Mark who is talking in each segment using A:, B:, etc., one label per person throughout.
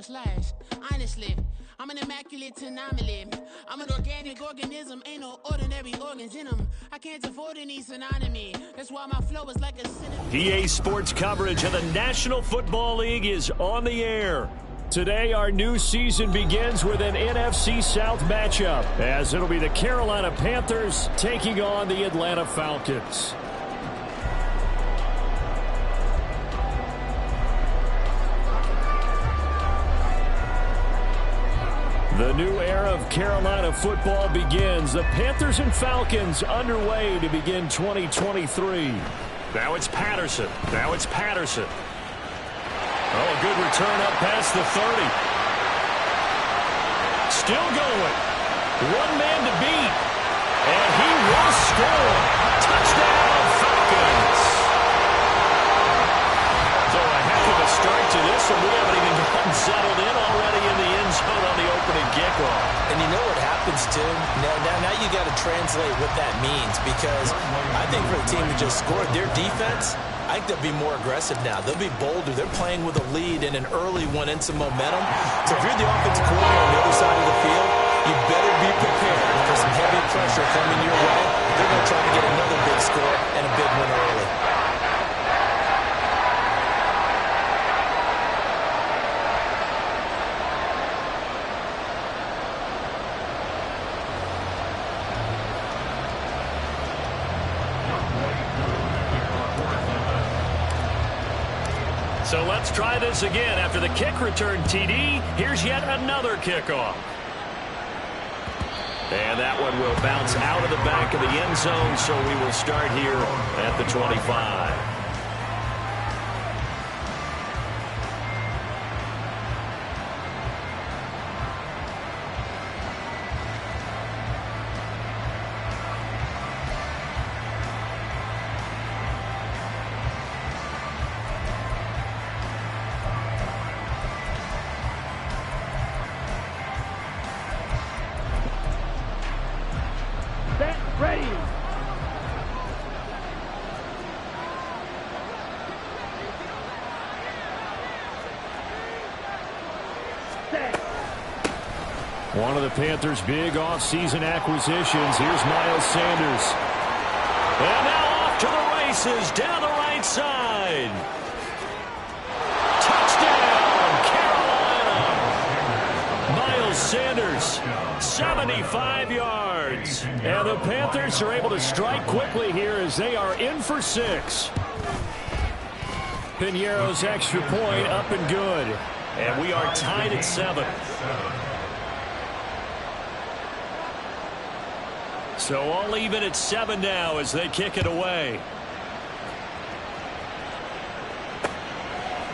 A: slash. Honestly, I'm an immaculate anomaly. I'm an organic organism, ain't no ordinary organs in them. I can't afford any synonymy. That's why my flow is like a synonym.
B: EA Sports coverage of the National Football League is on the air. Today, our new season begins with an NFC South matchup, as it'll be the Carolina Panthers taking on the Atlanta Falcons. The new era of Carolina football begins. The Panthers and Falcons underway to begin 2023. Now it's Patterson. Oh, a good return up past the 30. Still going. One man to beat. And he will score. Touchdown, Falcons. So a heck of a start to this, and we haven't even gotten settled in already in the end zone on the opening kickoff.
C: And you know what happens, too? Now you got to translate what that means, because I think for the team that just scored, their defense, I think they'll be more aggressive now. They'll be bolder. They're playing with a lead and an early one and some momentum. So if you're the offensive coordinator on the other side of the field, you better be prepared for some heavy pressure coming your way. They're going to try to get another big score and a big win early.
B: So let's try this again. After the kick return TD, here's yet another kickoff. And that one will bounce out of the back of the end zone, so we will start here at the 25.
D: Ready.
B: One of the Panthers' big offseason acquisitions. Here's Miles Sanders. And now off to the races down the right side. Touchdown, Carolina. Miles Sanders, 75 yards. And the Panthers are able to strike quickly here as they are in for 6. Piñeiro's extra point up and good. And we are tied at 7. So all even at 7 now as they kick it away.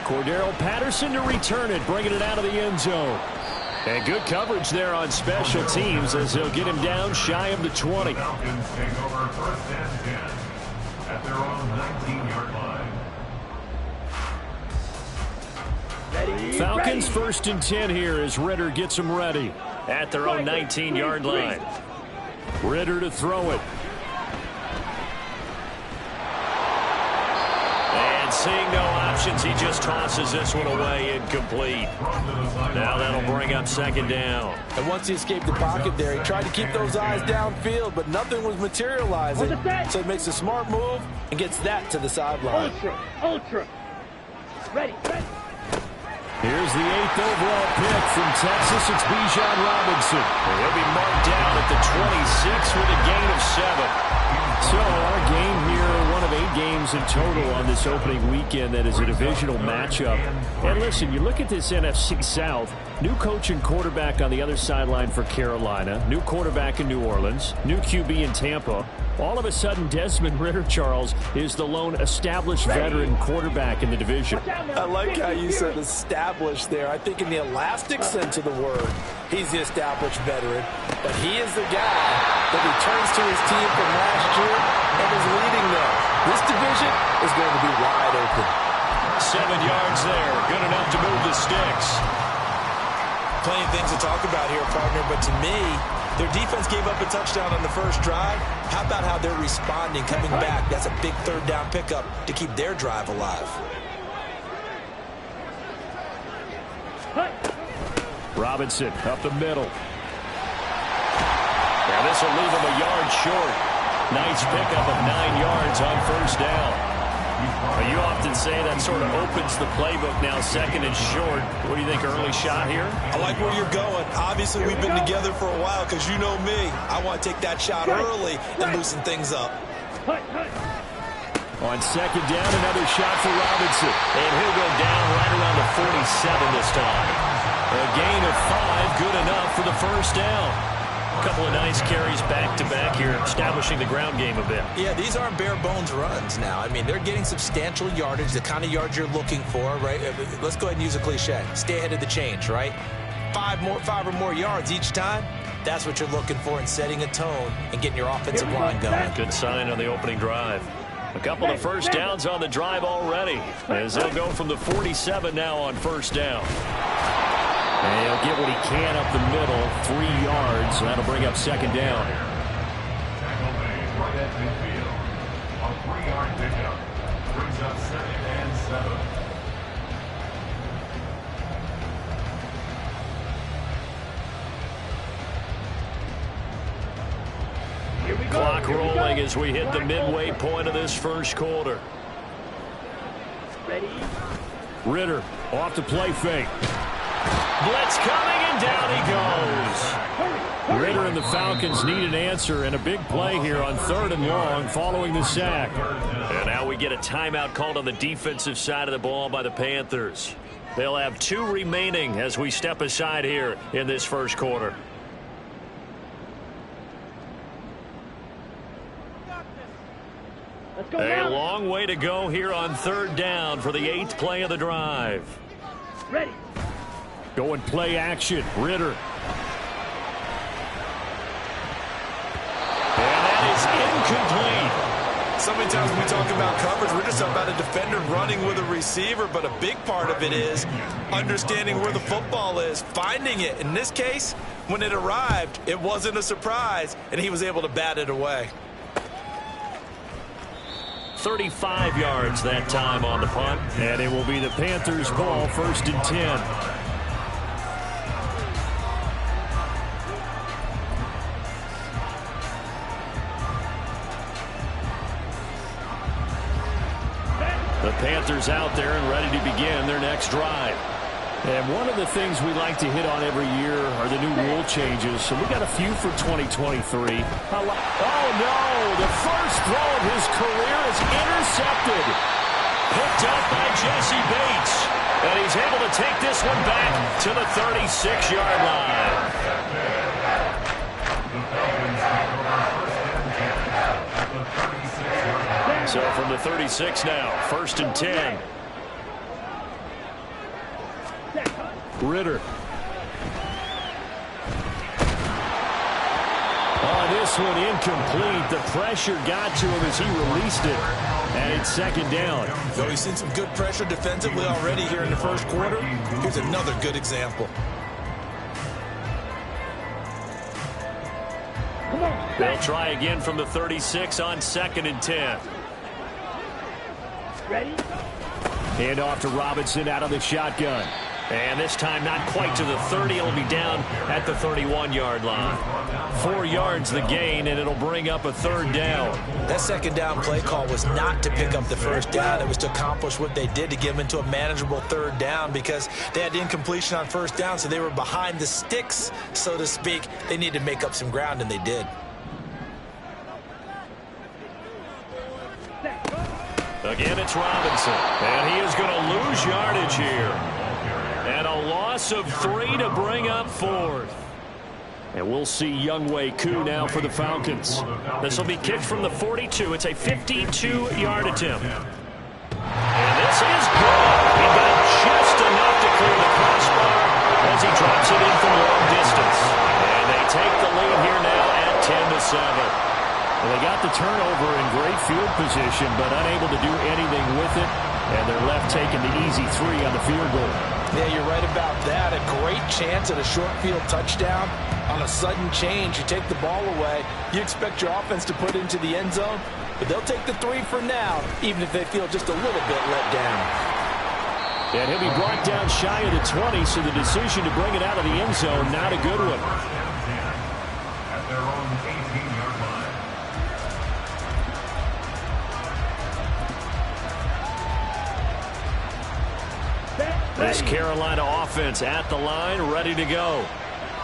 B: Cordero Patterson to return it, bringing it out of the end zone. And good coverage there on special teams as they'll get him down shy of the 20.
E: Falcons take over 1st and 10 at their own 19-yard line.
B: Falcons 1st and 10 here as Ritter gets them ready at their own 19-yard line. Ritter to throw it. And seeing no options, he just tosses this one away incomplete. Now that'll bring up 2nd down.
C: And once he escaped the pocket there, he tried to keep those eyes downfield, but nothing was materializing. So he makes a smart move and gets that to the sideline.
D: Ultra. Ready.
B: Here's the 8th overall pick from Texas. It's Bijan Robinson. He'll be marked down at the 26 with a gain of 7. So our game here, one of 8 games in total on this opening weekend that is a divisional matchup. And listen, you look at this NFC South, new coach and quarterback on the other sideline for Carolina, new quarterback in New Orleans, new QB in Tampa. All of a sudden, Desmond Ritter, Charles, is the lone established veteran quarterback in the division.
C: I like how you said established there. I think in the elastic sense of the word, he's the established veteran. But he is the guy that returns to his team from last year and is leading them. This division is going to be wide open.
B: 7 yards there. Good enough to move the sticks.
C: Plenty of things to talk about here, partner, but to me, their defense gave up a touchdown on the first drive. How about how they're responding, coming back? That's a big 3rd down pickup to keep their drive alive.
B: Robinson up the middle. Now this will leave him a yard short. Nice pickup of 9 yards on first down. You often say that sort of opens the playbook now, second and short. What do you think, early shot here?
C: I like where you're going. Obviously, we've been together for a while because you know me. I want to take that shot early and loosen things up.
B: On second down, another shot for Robinson. And he'll go down right around the 47 this time. A gain of 5, good enough for the first down. A couple of nice carries back-to-back here, establishing the ground game a bit.
C: Yeah, these aren't bare-bones runs now. I mean, they're getting substantial yardage, the kind of yards you're looking for, right? Let's go ahead and use a cliche. Stay ahead of the change, right? 5 or more yards each time. That's what you're looking for in setting a tone and getting your offensive line going.
B: Good sign on the opening drive. A couple of first downs on the drive already, as they'll go from the 47 now on first down. And he'll get what he can up the middle, 3 yards, and that'll bring up second down.
E: Tackle made right at midfield. A 3-yard pickup brings up 2nd and 7.
B: Clock rolling as we hit the midway point of this first quarter.
D: Ready?
B: Ritter off the play fake. Blitz coming, and down he goes. Ritter and the Falcons need an answer, and a big play here on 3rd and long following the sack. And now we get a timeout called on the defensive side of the ball by the Panthers. They'll have 2 remaining as we step aside here in this first quarter.
D: Let's go
B: A
D: now.
B: long way to go here on 3rd down for the 8th play of the drive.
D: Ready.
B: Going play action. Ritter. And that is incomplete.
C: So many times when we talk about coverage, we're just talking about a defender running with a receiver, but a big part of it is understanding where the football is, finding it. In this case, when it arrived, it wasn't a surprise, and he was able to bat it away.
B: 35 yards that time on the punt, and it will be the Panthers' ball, 1st and 10. The Panthers out there and ready to begin their next drive. And one of the things we like to hit on every year are the new rule changes. So we got a few for 2023. Oh, no. The first throw of his career is intercepted. Picked up by Jesse Bates. And he's able to take this one back to the 36-yard line. So from the 36 now, 1st and 10. Ritter. Oh, this one incomplete. The pressure got to him as he released it. And it's 2nd down.
C: So we've seen some good pressure defensively already here in the first quarter. Here's another good example.
B: They'll try again from the 36 on 2nd and 10.
D: Ready?
B: Hand off to Robinson out of the shotgun. And this time not quite to the 30. It'll be down at the 31-yard line. 4 yards the gain, and it'll bring up a 3rd down.
C: That 2nd down play call was not to pick up the 1st down. It was to accomplish what they did to get them into a manageable 3rd down because they had incompletion on 1st down, so they were behind the sticks, so to speak. They needed to make up some ground, and they did.
B: Again, it's Robinson. And he is going to lose yardage here. And a loss of 3 to bring up 4th. And we'll see Younghoe Koo now for the Falcons. This will be kicked from the 42. It's a 52-yard attempt. And this is good. He got just enough to clear the crossbar as he drops it in from long distance. And they take the lead here now at 10-7. Well, they got the turnover in great field position, but unable to do anything with it. And they're left taking the easy 3 on the field goal.
C: Yeah, you're right about that. A great chance at a short field touchdown. On a sudden change, you take the ball away. You expect your offense to put it into the end zone, but they'll take the 3 for now, even if they feel just a little bit let down.
B: And he'll be brought down shy of the 20, so the decision to bring it out of the end zone, not a good one.
E: At their own 18-yard line.
B: This Carolina offense at the line, ready to go.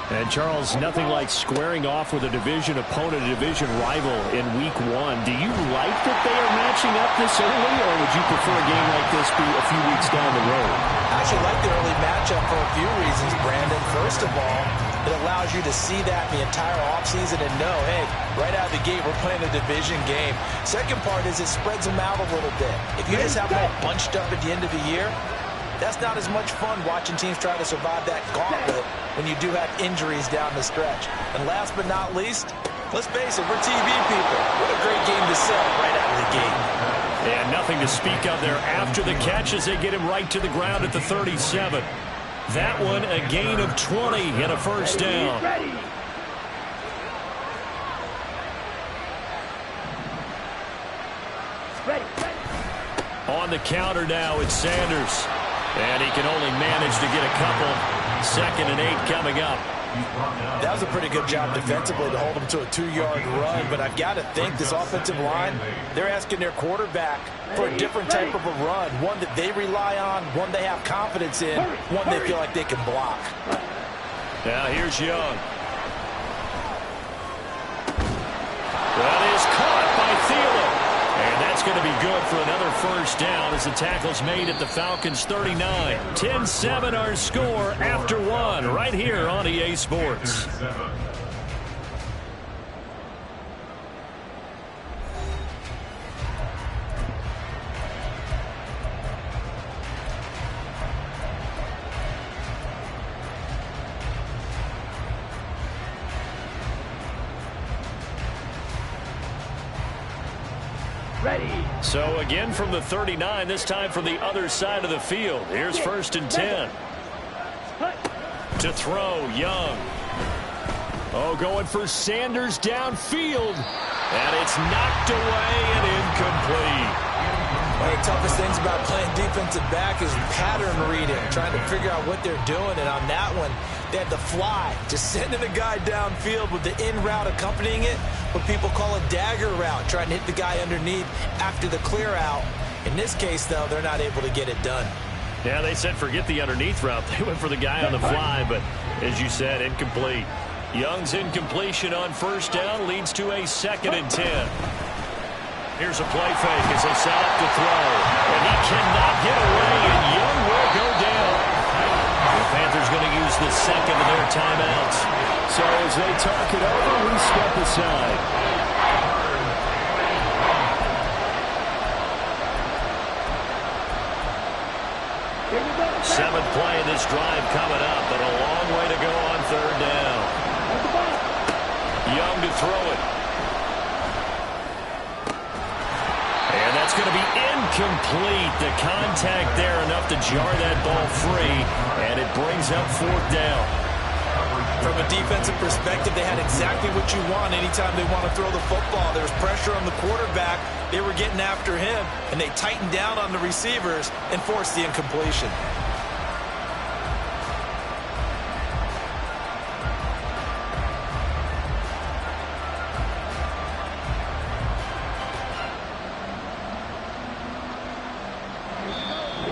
B: And, Charles, nothing like squaring off with a division opponent, a division rival in Week 1. Do you like that they are matching up this early, or would you prefer a game like this be a few weeks down the road?
C: I actually like the early matchup for a few reasons, Brandon. First of all, it allows you to see that the entire offseason and know, hey, right out of the gate, we're playing a division game. Second part is it spreads them out a little bit. If you just have them all bunched up at the end of the year, that's not as much fun watching teams try to survive that gauntlet when you do have injuries down the stretch. And last but not least, let's face it, we're TV people. What a great game to sell right out of the gate.
B: And nothing to speak of there after the catch as they get him right to the ground at the 37. That one a gain of 20 and a first down. On the counter now, it's Sanders. And he can only manage to get a couple. 2nd and 8 coming up.
C: That was a pretty good job defensively to hold him to a 2-yard run. But I've got to think this offensive line, they're asking their quarterback for a different type of a run. One that they rely on, one they have confidence in, one they feel like they can block.
B: Now here's Young. That is caught by Thielen. And that's going to be good for another first down as the tackle's made at the Falcons' 39. 10-7 our score after 1 right here on EA Sports. So again from the 39, this time from the other side of the field. Here's 1st and 10. To throw, Young. Oh, going for Sanders downfield. And it's knocked away and incomplete.
C: One of the toughest things about playing defensive back is pattern reading, trying to figure out what they're doing. And on that one, they had to fly, just sending a guy downfield with the in route accompanying it, what people call a dagger route, trying to hit the guy underneath after the clear out. In this case, though, they're not able to get it done.
B: Yeah, they said forget the underneath route. They went for the guy on the fly, but as you said, incomplete. Young's incompletion on first down leads to a 2nd and 10. Here's a play fake as they set up to throw. And he cannot get away, and Young will go down. The Panthers going to use the 2nd of their timeouts. So as they talk it over, we step aside. Seventh play of this drive coming up, but a long way to go on 3rd down. Young to throw it. And that's going to be incomplete. The contact there enough to jar that ball free, and it brings up 4th down.
C: From a defensive perspective, they had exactly what you want anytime they want to throw the football. There was pressure on the quarterback. They were getting after him, and they tightened down on the receivers and forced the incompletion.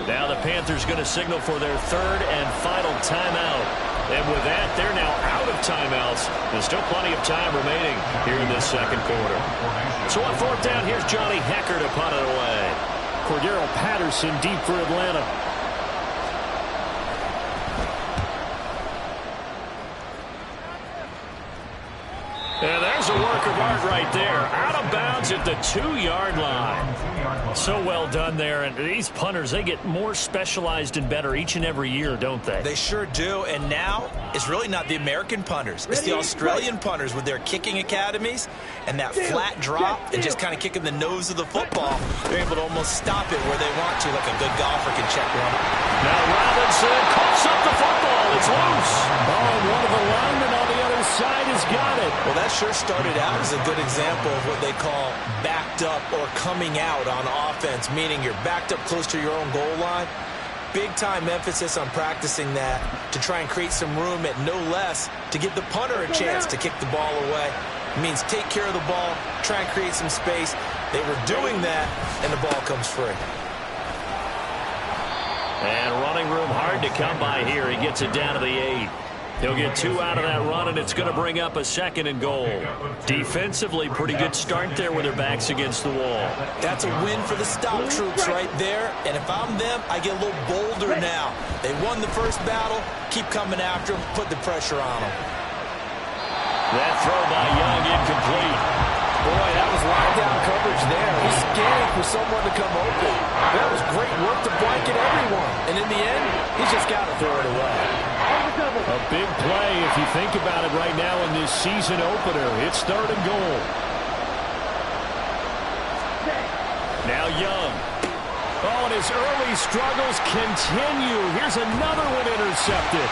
B: Now the Panthers going to signal for their 3rd and final timeout. And with that, they're now out of timeouts. There's still plenty of time remaining here in this 2nd quarter. So on 4th down, here's Johnny Hecker to punt it away. Cordero Patterson deep for Atlanta. And there's a work of art right there. Out of bounds at the 2-yard line. So well done there. And these punters, they get more specialized and better each and every year, don't they?
C: They sure do. And now it's really not the American punters. It's the Australian punters with their kicking academies and that flat drop and just kind of kicking the nose of the football. They're able to almost stop it where they want to, like a good golfer can check one.
B: Now Robinson coughs up the football. It's loose. Oh, one of the linemen on the other side has got it.
C: Well, that sure started out as a good example of what they call backed up or coming out on offense, meaning you're backed up close to your own goal line. Big-time emphasis on practicing that to try and create some room at no less to give the punter a chance to kick the ball away. It means take care of the ball, try and create some space. They were doing that, and the ball comes free.
B: And running room hard to come by here. He gets it down to the 8. He'll get 2 out of that run, and it's going to bring up a 2nd and goal. Defensively, pretty good start there with their backs against the wall.
C: That's a win for the stout troops right there. And if I'm them, I get a little bolder now. They won the first battle. Keep coming after them. Put the pressure on them.
B: That throw by Young incomplete.
F: Boy, that was lockdown coverage there. He's scanning for someone to come open. That was great work to blanket everyone. And in the end, he's just got to throw it away.
B: A big play if you think about it right now in this season opener. It's 3rd and goal. Now Young. Oh, and his early struggles continue. Here's another one intercepted.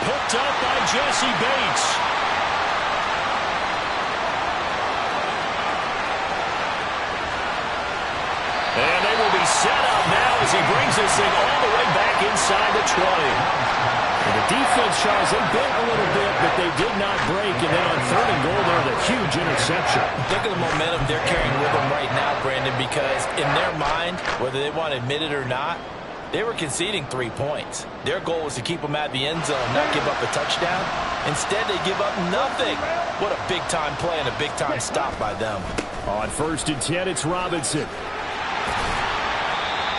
B: Picked up by Jesse Bates. And they will be set up now as he brings this thing all the way back inside the 20. And the defense, Charles, they bent a little bit, but they did not break. And then on 3rd and goal there, the huge interception.
C: Look at the momentum they're carrying with them right now, Brandon, because in their mind, whether they want to admit it or not, they were conceding 3 points. Their goal was to keep them at the end zone, not give up a touchdown. Instead, they give up nothing. What a big-time play and a big-time stop by them.
B: On 1st and 10, it's Robinson.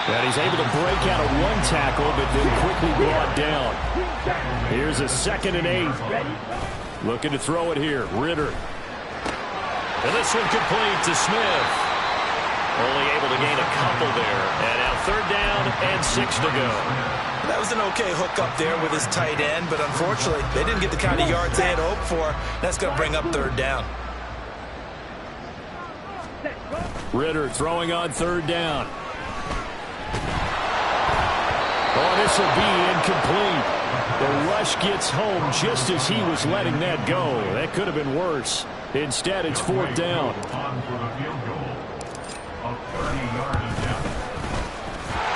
B: And he's able to break out of 1 tackle, but then quickly brought down. Here's a 2nd and 8. Looking to throw it here. Ritter. And this one complete to Smith. Only able to gain a couple there. And now 3rd down and 6 to go.
C: That was an okay hook up there with his tight end, but unfortunately, they didn't get the kind of yards they had hoped for. That's going to bring up 3rd down.
B: Ritter throwing on 3rd down. Oh, this will be incomplete. The rush gets home just as he was letting that go. That could have been worse. Instead, it's 4th down.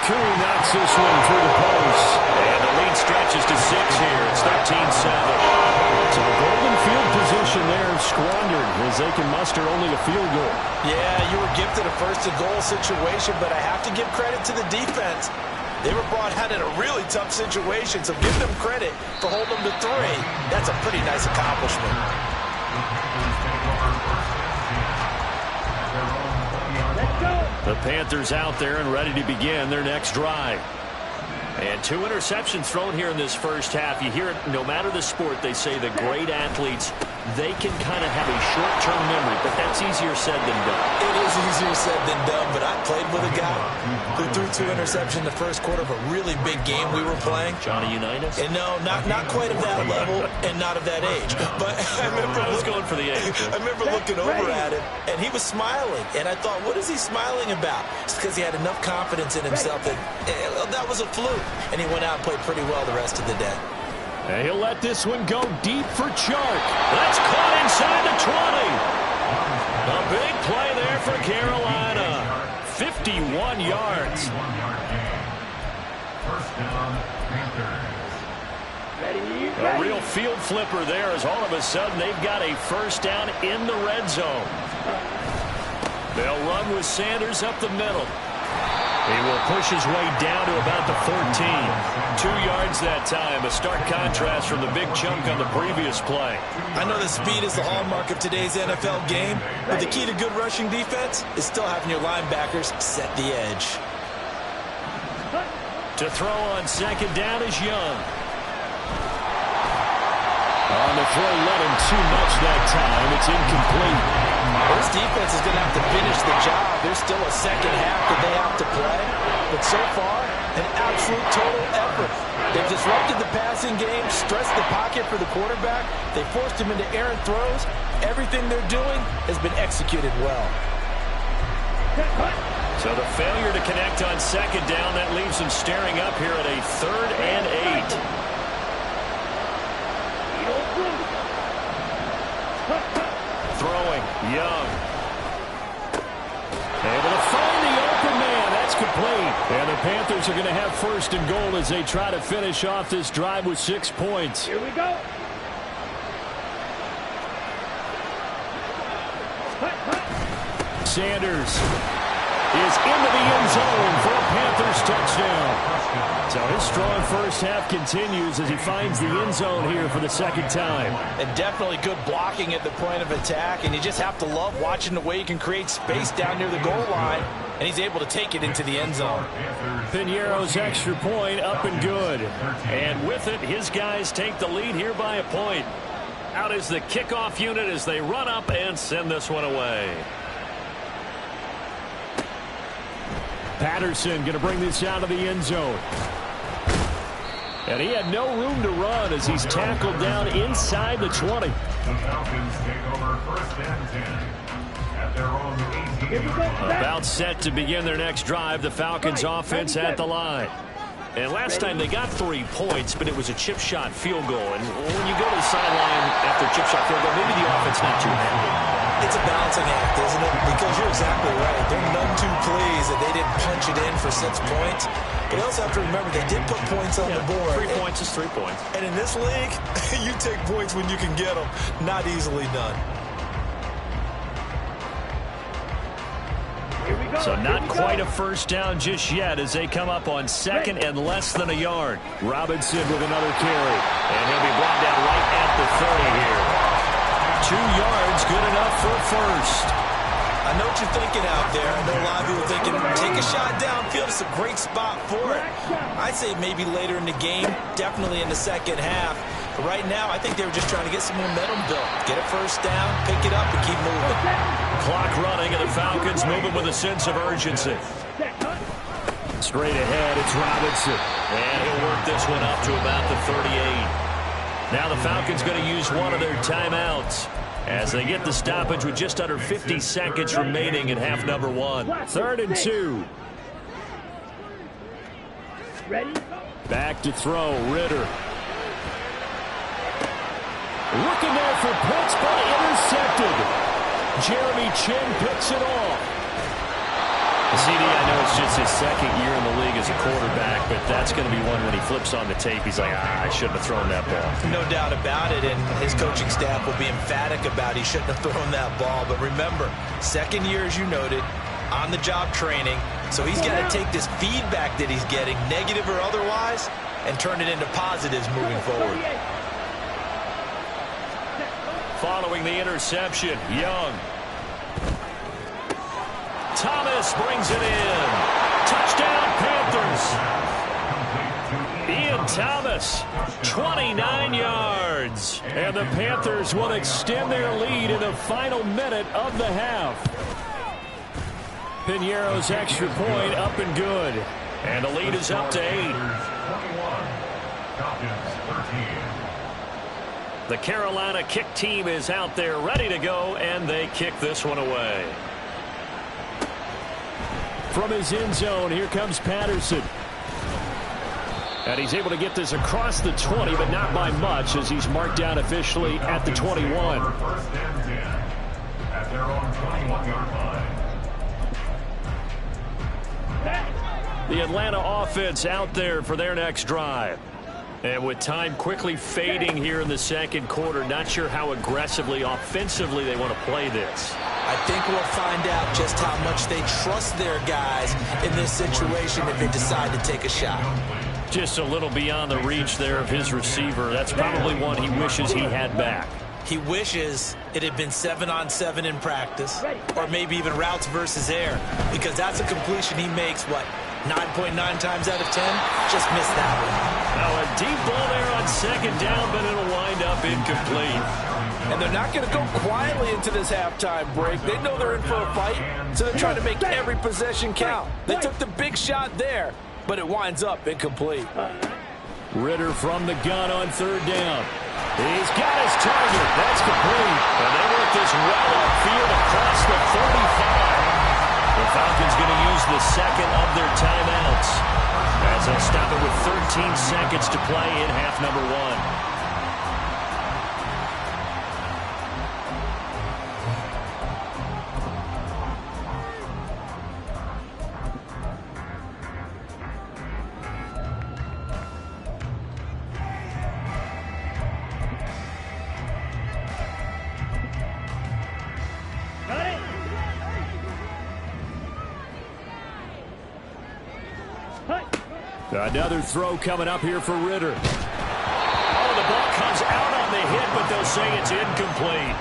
B: Koo knocks this one through the post. And the lead stretches to 6 here. It's 13-7. So the golden field position there squandered as they can muster only a field goal.
C: Yeah, you were gifted a 1st and goal situation, but I have to give credit to the defense. They were brought out in a really tough situation, so give them credit for holding them to 3. That's a pretty nice accomplishment.
B: The Panthers out there and ready to begin their next drive. And 2 interceptions thrown here in this first half. You hear it, no matter the sport, they say the great athletes, they can kind of have a short-term memory, but that's easier said than done.
C: It is easier said than done, but I played with a guy who threw 2 interceptions in the first quarter of a really big game we were playing.
B: Johnny Unitas?
C: And no, not quite of that level and not of that age. But I remember
B: I was going for the age.
C: I remember looking over at him, and he was smiling. And I thought, what is he smiling about? It's because he had enough confidence in himself that that was a fluke. And he went out and played pretty well the rest of the day.
B: And he'll let this one go deep for Chark. That's caught inside the 20. A big play there for Carolina. 51 yards.
E: First down, Panthers.
B: A real field flipper there as all of a sudden they've got a 1st down in the red zone. They'll run with Sanders up the middle. He will push his way down to about the 14. 2 yards that time. A stark contrast from the big chunk on the previous play.
C: I know that speed is the hallmark of today's NFL game, but the key to good rushing defense is still having your linebackers set the edge.
B: To throw on 2nd down is Young. On the throw, let him too much that time. It's incomplete.
C: This defense is going to have to finish the job. There's still a second half that they have to play. But so far, an absolute total effort. They've disrupted the passing game, stressed the pocket for the quarterback. They forced him into errant throws. Everything they're doing has been executed well.
B: So the failure to connect on 2nd down, that leaves them staring up here at a 3rd and 8. Throwing, Young. Able to find the open man. That's complete. And the Panthers are going to have first and goal as they try to finish off this drive with 6 points.
D: Here we go.
B: Sanders is into the end zone for a Panthers touchdown. So his strong first half continues as he finds the end zone here for the second time.
C: And definitely good blocking at the point of attack, and you just have to love watching the way he can create space down near the goal line, and he's able to take it into the end zone.
B: Piñeiro's extra point up and good. And with it, his guys take the lead here by a point. Out is the kickoff unit as they run up and send this one away. Patterson going to bring this out of the end zone. And he had no room to run as he's tackled down inside the 20.
E: The Falcons take over first and 10 at their own 18.
B: About set to begin their next drive, the Falcons offense at the line. And last time they got 3 points, but it was a chip shot field goal. And when you go to the sideline after a chip shot field goal, maybe the offense not too happy.
C: It's a balancing act, isn't it? Because you're exactly right. They're none too pleased that they didn't punch it in for 6 points. But you also have to remember they did put points on the board.
B: 3 points is 3 points.
C: And in this league, you take points when you can get them. Not easily done.
B: So not quite a first down just yet as they come up on second and less than a yard. Robinson with another carry. And he'll be brought down right at the 30 here. 2 yards, good enough for first.
C: I know what you're thinking out there. I know a lot of people are thinking, take a shot downfield. It's a great spot for it. I'd say maybe later in the game, definitely in the second half. But right now, I think they were just trying to get some momentum built. Get a first down, pick it up, and keep moving.
B: Clock running, and the Falcons moving with a sense of urgency. Straight ahead, it's Robinson. And he'll work this one up to about the 38. Now the Falcons going to use one of their timeouts as they get the stoppage with just under 50 seconds remaining in half number 1. 3rd and 2.
D: Ready?
B: Back to throw, Ritter. Looking there for Pitts, but intercepted. Jeremy Chin picks it off. CD, I know it's just his second year in the league as a quarterback, but that's going to be one when he flips on the tape. He's like, I shouldn't have thrown that ball.
C: No doubt about it, and his coaching staff will be emphatic about he shouldn't have thrown that ball. But remember, second year, as you noted, on-the-job training, so he's got to take this feedback that he's getting, negative or otherwise, and turn it into positives moving forward.
B: Following the interception, Young. Thomas brings it in. Touchdown, Panthers. Ian Thomas, 29 yards. And the Panthers will extend their lead in the final minute of the half. Piñeiro's extra point up and good. And the lead is up to 8.
E: 21. Falcons 13.
B: The Carolina kick team is out there ready to go, and they kick this one away. From his end zone, here comes Patterson. And he's able to get this across the 20, but not by much as he's marked down officially at the 21.
E: First and 10 at their own 21-yard line.
B: The Atlanta offense out there for their next drive. And with time quickly fading here in the second quarter, not sure how aggressively, offensively they want to play this.
C: I think we'll find out just how much they trust their guys in this situation if they decide to take a shot.
B: Just a little beyond the reach there of his receiver. That's probably one he wishes he had back.
C: He wishes it had been 7-on-7 in practice, or maybe even routes versus air, because that's a completion he makes, 9.9 times out of 10? Just missed that one.
B: Now a deep ball there on second down, but it'll wind up incomplete.
F: And they're not going to go quietly into this halftime break. They know they're in for a fight, so they're trying to make every possession count. They took the big shot there, but it winds up incomplete.
B: Ritter from the gun on third down. He's got his target. That's complete. And they work this well upfield across the 35. The Falcons going to use the second of their timeouts as they'll stop it with 13 seconds to play in half number 1. Another throw coming up here for Ritter. Oh, the ball comes out on the hit, but they'll say it's incomplete.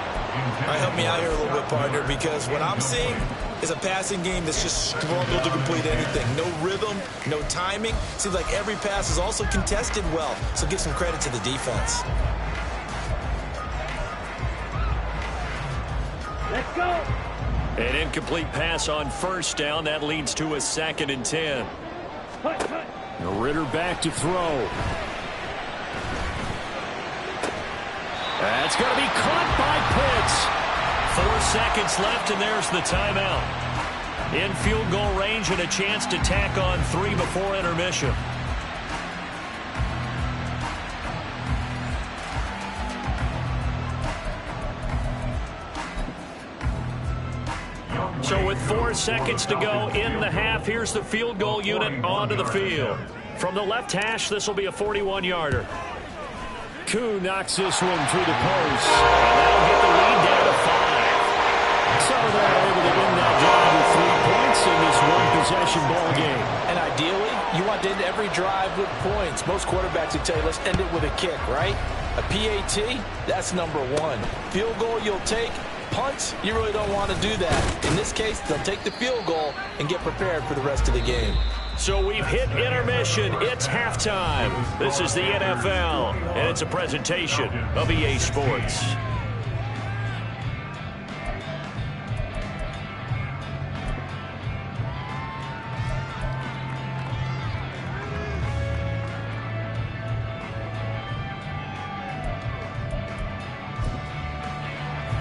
C: All right, help me out here a little bit, partner, because what I'm seeing is a passing game that's just struggled to complete anything. No rhythm, no timing. Seems like every pass is also contested well, so give some credit to the defense.
D: Let's go.
B: An incomplete pass on first down. That leads to a 2nd and 10. Ritter back to throw. That's going to be caught by Pitts. 4 seconds left, and there's the timeout. In field goal range and a chance to tack on 3 before intermission. So with 4 seconds to go in the half, here's the field goal unit onto the field. From the left hash, this will be a 41-yarder. Koo knocks this one through the post. And that'll get the lead down to 5. So they're able to win that drive with 3 points in this one-possession ball game.
F: And ideally, you want to end every drive with points. Most quarterbacks would tell you, let's end it with a kick, right? A PAT, that's number 1. Field goal you'll take. Punts, you really don't want to do that. In this case, they'll take the field goal and get prepared for the rest of the game.
B: So we've hit intermission. It's halftime. This is the NFL, and it's a presentation of EA Sports.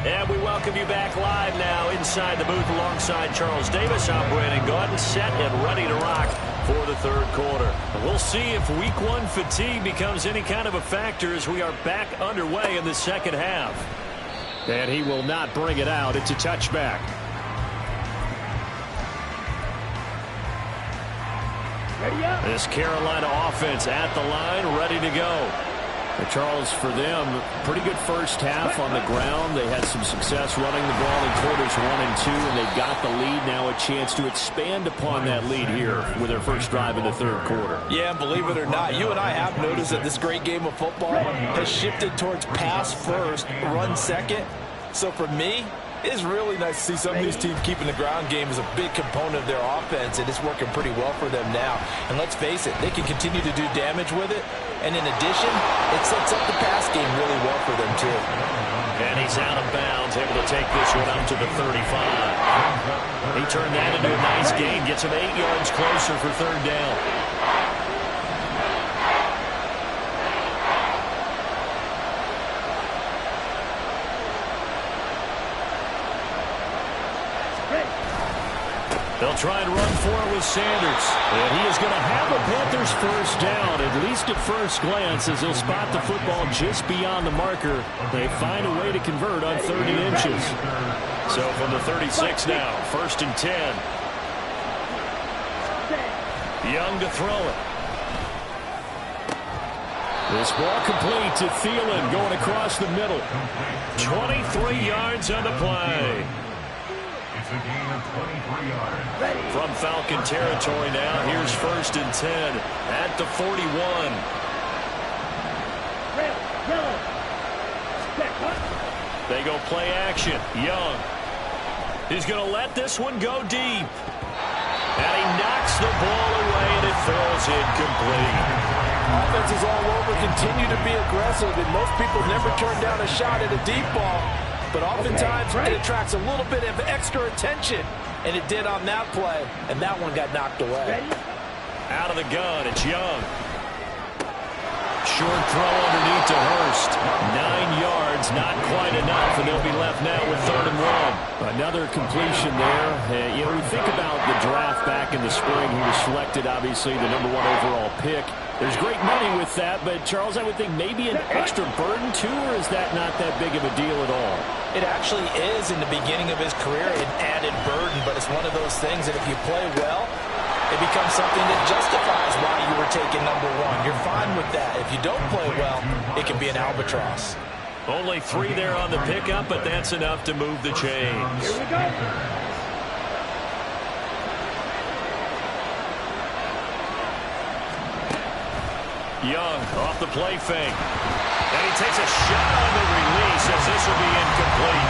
B: And we welcome you back live now inside the booth alongside Charles Davis. I'm Brandon Gaudin, set and ready to rock for the third quarter. We'll see if week 1 fatigue becomes any kind of a factor as we are back underway in the second half. And he will not bring it out. It's a touchback.
D: Ready up.
B: This Carolina offense at the line, ready to go. Charles, for them, pretty good first half on the ground. They had some success running the ball in quarters 1 and 2, and they got the lead. Now a chance to expand upon that lead here with their first drive in the third quarter.
F: Yeah, believe it or not, you and I have noticed that this great game of football has shifted towards pass first, run second. So for me, it's really nice to see some of these teams keeping the ground game as a big component of their offense, and it's working pretty well for them now. And let's face it, they can continue to do damage with it. And in addition, it sets up the pass game really well for them, too.
B: And he's out of bounds, able to take this one up to the 35. He turned that into a nice gain, gets him 8 yards closer for third down. They'll try and run for it with Sanders. And he is going to have the Panthers first down, at least at first glance, as they'll spot the football just beyond the marker. They find a way to convert on 30 inches. So from the 36 now, 1st and 10. Young to throw it. This ball complete to Thielen going across the middle. 23 yards on the play.
E: It's a gain of 23 yards.
B: From Falcon territory now, here's 1st and 10 at the 41. They go play action. Young. He's going to let this one go deep. And he knocks the ball away, and it falls incomplete.
F: Offense is all over, continue to be aggressive, and most people never turn down a shot at a deep ball. But oftentimes, it attracts a little bit of extra attention, and it did on that play, and that one got knocked away.
B: Out of the gun, it's Young. Short throw underneath to Hurst. 9 yards, not quite enough, and they'll be left now with 3rd and 1. Another completion there. You know, you think about the draft back in the spring. He was selected, obviously, the #1 overall pick. There's great money with that, but, Charles, I would think maybe an extra burden, too, or is that not that big of a deal at all?
C: It actually is in the beginning of his career, an added burden, but it's one of those things that if you play well, it becomes something that justifies why you were taken #1. You're fine with that. If you don't play well, it can be an albatross.
B: Only 3 there on the pickup, but that's enough to move the chains.
D: Here we go.
B: Young off the play fake. And he takes a shot on the release as this will be incomplete.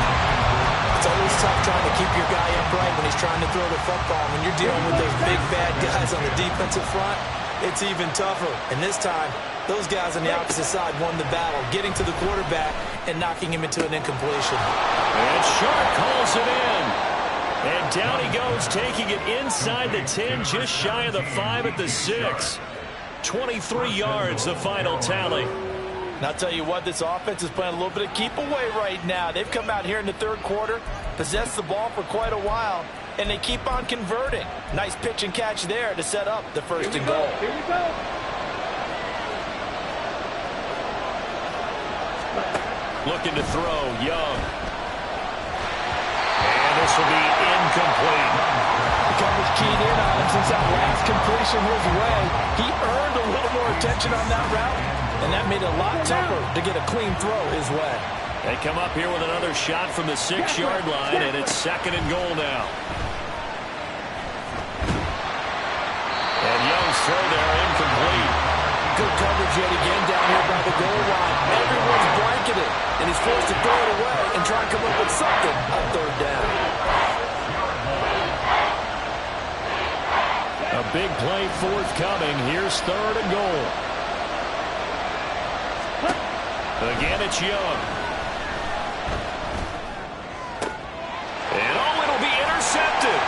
C: It's always tough trying to keep your guy upright when he's trying to throw the football. When you're dealing with those big, bad guys on the defensive front, it's even tougher. And this time, those guys on the opposite side won the battle, getting to the quarterback and knocking him into an incompletion.
B: And Sharp calls it in. And down he goes, taking it inside the 10, just shy of the 5 at the 6. 23 yards, the final tally.
C: And I'll tell you what, this offense is playing a little bit of keep away right now. They've come out here in the third quarter, possessed the ball for quite a while, and they keep on converting. Nice pitch and catch there to set up the first and goal.
D: Here we go.
B: Looking to throw, Young. And this will be incomplete.
C: The coverage keyed in on him since that last completion his way. He earned a little more attention on that route, and that made it a lot tougher to get a clean throw his way.
B: They come up here with another shot from the 6-yard line, and it's 2nd and goal now. And Young's throw there incomplete.
C: Good coverage yet again down here by the goal line. Everyone's blanketed, and he's forced to throw it away and try and come up with something on 3rd down.
B: A big play forthcoming. Here's 3rd and goal. Again, it's Young. And it'll be intercepted.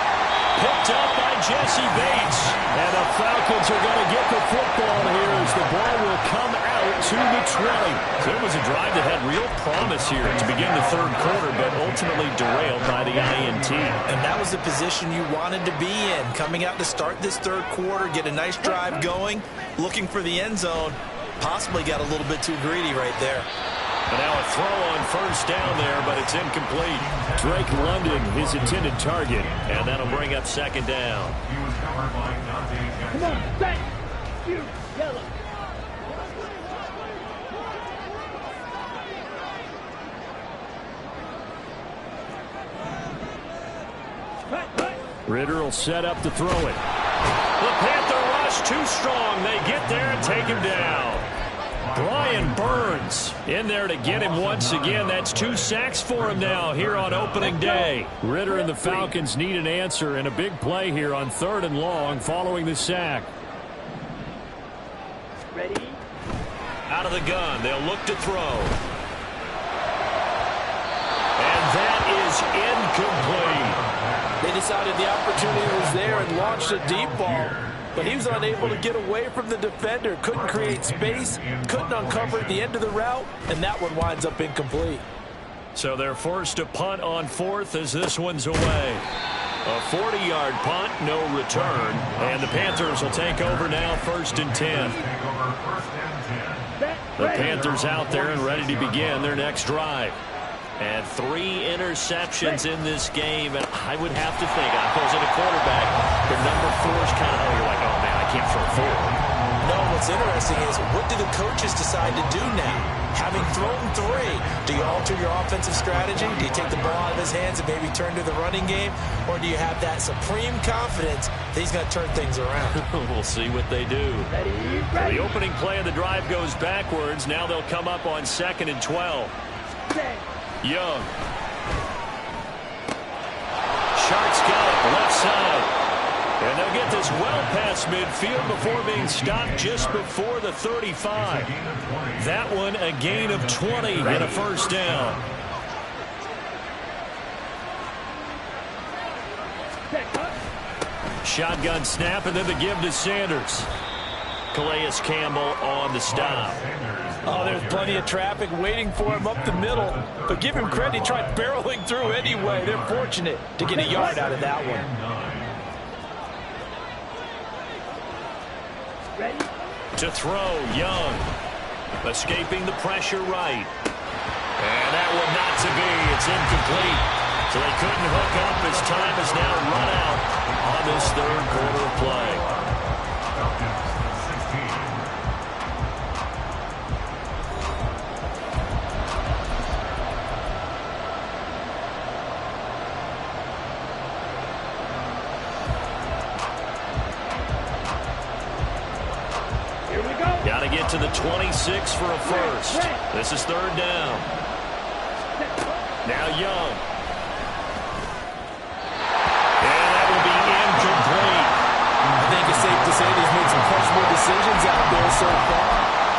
B: Picked up by Jesse Bates. And the Falcons are going to get the football here as the ball will come out to the 20. So it was a drive that had real promise here to begin the 3rd quarter, but ultimately derailed by the INT.
C: And that was the position you wanted to be in. Coming out to start this 3rd quarter, get a nice drive going, looking for the end zone. Possibly got a little bit too greedy right there.
B: And now a throw on 1st down there, but it's incomplete. Drake London, his intended target, and that'll bring up 2nd down.
E: He was covered by Dante Jackson.
D: Come on, back. You, yellow.
B: Ritter will set up to throw it. The Panther rush too strong. They get there and take him down. Brian Burns in there to get him once again. That's 2 sacks for him now here on opening day. Ritter and the Falcons need an answer and a big play here on 3rd and long following the sack.
D: Ready?
B: Out of the gun. They'll look to throw. And that is incomplete.
C: They decided the opportunity was there and launched a deep ball. But he was unable to get away from the defender. Couldn't create space. Couldn't uncover at the end of the route. And that one winds up incomplete.
B: So they're forced to punt on 4th as this one's away. A 40-yard punt, no return. And the Panthers will take over now 1st and 10. The Panthers out there and ready to begin their next drive. And 3 interceptions in this game. And I would have to think, I suppose, in a quarterback, the number 4 is kind of, you're like, oh, man, I can't throw 4.
C: No, what's interesting is what do the coaches decide to do now? Having thrown 3, do you alter your offensive strategy? Do you take the ball out of his hands and maybe turn to the running game? Or do you have that supreme confidence that he's going to turn things around?
B: We'll see what they do.
D: Ready?
B: So
D: Ready?
B: the opening play of the drive goes backwards. Now they'll come up on 2nd and 12.
D: Set.
B: Young. Sharks got it, left side. And they'll get this well past midfield before being stopped just before the 35. That one a gain of 20 and a 1st down. Shotgun snap and then the give to Sanders. Calais Campbell on the stop.
C: Oh, there's plenty of traffic waiting for him up the middle. But give him credit, he tried barreling through anyway. They're fortunate to get a yard out of that one.
D: Ready?
B: To throw, Young. Escaping the pressure right. And that one not to be. It's incomplete. So they couldn't hook up as time is now run out on this 3rd quarter of play. Got to get to 26 for a first. This is third down. Now Young. And that will be incomplete.
C: I think it's safe to say that he's made some questionable decisions out there so far.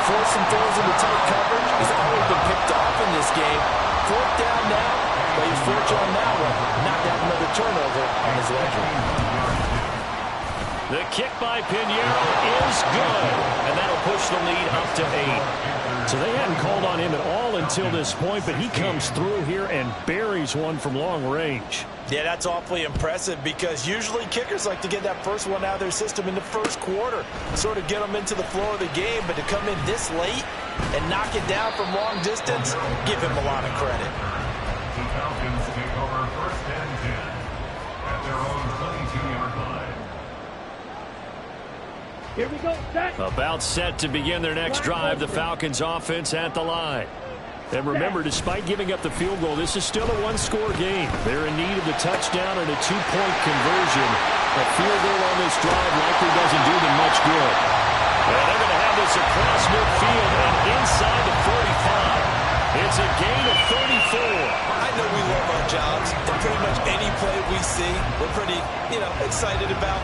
C: Forcing throws into tight coverage. He's already been picked off in this game. Fourth down now, but he's fortunate on that one. Not to have another turnover on his ledger.
B: The kick by Pinheiro is good, and that'll push the lead up to 8. So they hadn't called on him at all until this point, but he comes through here and buries one from long range.
C: Yeah, that's awfully impressive because usually kickers like to get that first one out of their system in the first quarter, sort of get them into the flow of the game, but to come in this late and knock it down from long distance, give him a lot of credit.
E: The Falcons take over first and 10 at their own 22-yard line.
D: Here we go, set.
B: About set to begin their next drive, the Falcons offense at the line. And remember, despite giving up the field goal, this is still a one-score game. They're in need of the touchdown and a two-point conversion. A field goal on this drive likely doesn't do them much good. And they're going to have this across midfield and inside the 45. It's a gain of 34.
C: I know we love our jobs, and pretty much any play we see, we're pretty, excited about.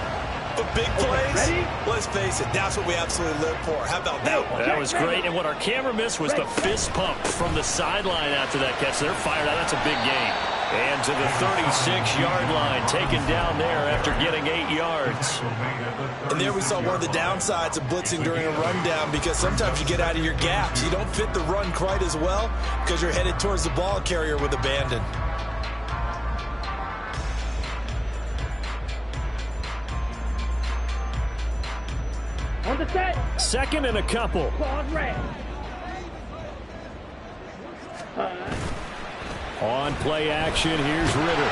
C: But big plays, let's face it, that's what we absolutely live for. How about that one?
B: That was great, and what our camera missed was the fist pump from the sideline after that catch. They're fired out. That's a big gain. And to the 36-yard line, taken down there after getting 8 yards.
C: And there we saw one of the downsides of blitzing during a rundown, because sometimes you get out of your gaps. You don't fit the run quite as well because you're headed towards the ball carrier with abandon.
D: On the set.
B: Second and a couple.
D: Claude red.
B: On play action, here's Ritter.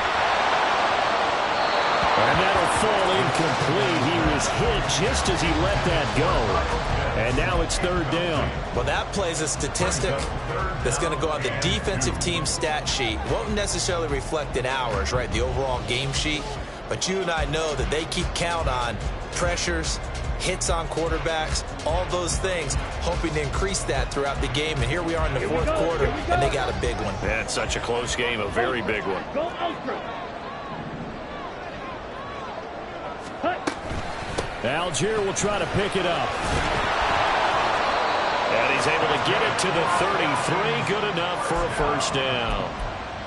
B: And that'll fall incomplete. He was hit just as he let that go. And now it's third down.
C: Well, that plays a statistic that's going to go on the defensive team stat sheet. Won't necessarily reflect in ours, right, the overall game sheet. But you and I know that they keep count on pressures, hits on quarterbacks, all those things, hoping to increase that throughout the game. And here we are in the fourth quarter, and they got a big one.
B: That's such a close game, a very big one.
D: Go ultra.
B: Algier will try to pick it up. And he's able to get it to the 33. Good enough for a first down.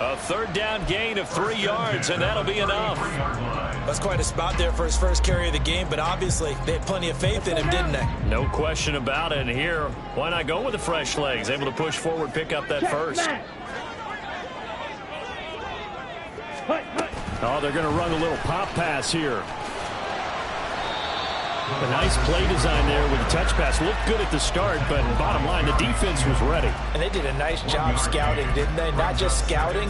B: A third down gain of 3 yards, and that'll be enough.
C: That's quite a spot there for his first carry of the game, but obviously they had plenty of faith in him, didn't they?
B: No question about it. And here, why not go with the fresh legs? Able to push forward, pick up that first. Oh, they're going to run a little pop pass here. A nice play design there with the touch pass. Looked good at the start, but bottom line, the defense was ready.
C: And they did a nice job scouting, didn't they? Not just scouting,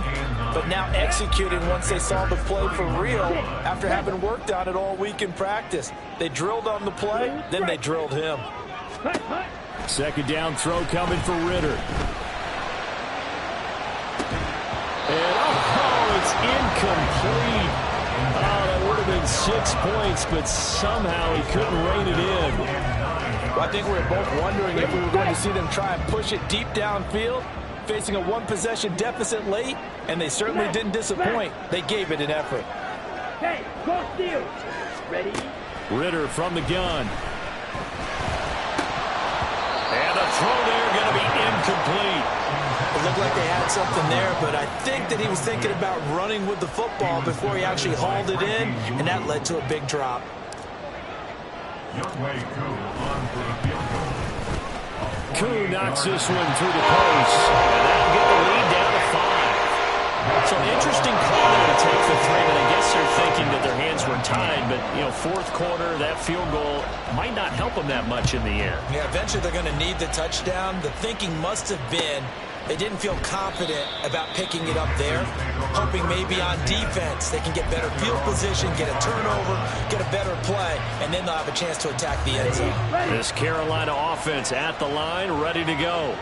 C: but now executing once they saw the play for real after having worked on it all week in practice. They drilled on the play, then they drilled him.
B: Second down throw coming for Ritter. And it's incomplete. Oh, that would have been 6 points, but somehow he couldn't rein it in.
C: Well, I think we were both wondering if we were going to see them try and push it deep downfield, facing a one-possession deficit late, and they certainly didn't disappoint. They gave it an effort.
D: Hey, go steal. Ready?
B: Ritter from the gun. And the throw there going to be incomplete.
C: It looked like they had something there, but I think that he was thinking about running with the football before he actually hauled it in, and that led to a big drop.
B: Koo knocks this one through the post, and that'll get the lead down to 5. So an interesting call to take the 3, but I guess they're thinking that their hands were tied, but, fourth quarter, that field goal might not help them that much in the end.
C: Yeah, eventually they're going to need the touchdown. The thinking must have been they didn't feel confident about picking it up there, hoping maybe on defense they can get better field position, get a turnover, get a better play, and then they'll have a chance to attack the end zone.
B: This Carolina offense at the line, ready to go.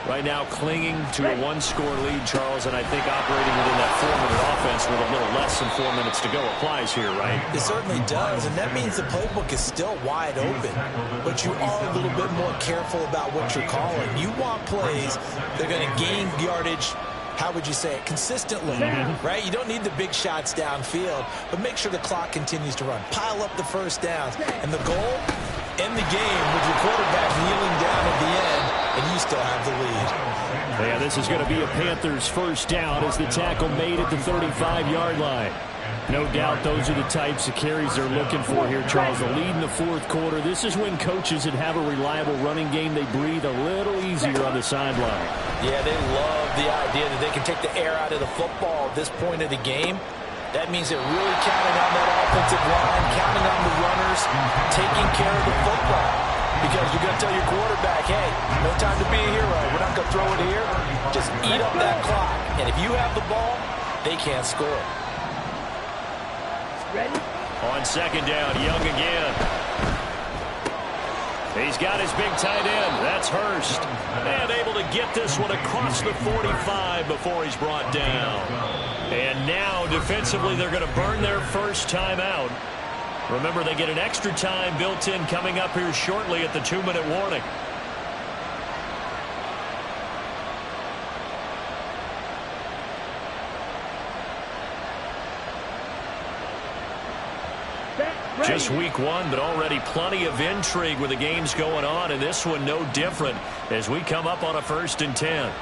B: Right now clinging to a one-score lead, Charles, and I think operating within that 4-minute offense with a little less than 4 minutes to go applies here, right?
C: It certainly does, and that means the playbook is still wide open. But you are a little bit more careful about what you're calling. You want plays that are going to gain yardage, how would you say it, consistently, right? You don't need the big shots downfield, but make sure the clock continues to run. Pile up the first downs, and the goal, end the game with your quarterback kneeling down at the end, and you still have the lead.
B: Yeah, this is going to be a Panthers first down as the tackle made at the 35-yard line. No doubt those are the types of carries they're looking for here, Charles. The lead in the fourth quarter. This is when coaches that have a reliable running game, they breathe a little easier on the sideline.
C: Yeah, they love the idea that they can take the air out of the football at this point of the game. That means they're really counting on that offensive line, counting on the runners, taking care of the football. Because you're going to tell your quarterback, hey, no time to be a hero. We're not going to throw it here. Just eat up that clock. And if you have the ball, they can't score.
D: Ready?
B: On second down, Young again. He's got his big tight end. That's Hurst. And able to get this one across the 45 before he's brought down. And now, defensively, they're going to burn their first timeout. Remember, they get an extra time built in coming up here shortly at the 2-minute warning. Just week one, but already plenty of intrigue with the games going on, and this one no different as we come up on a 1st and 10.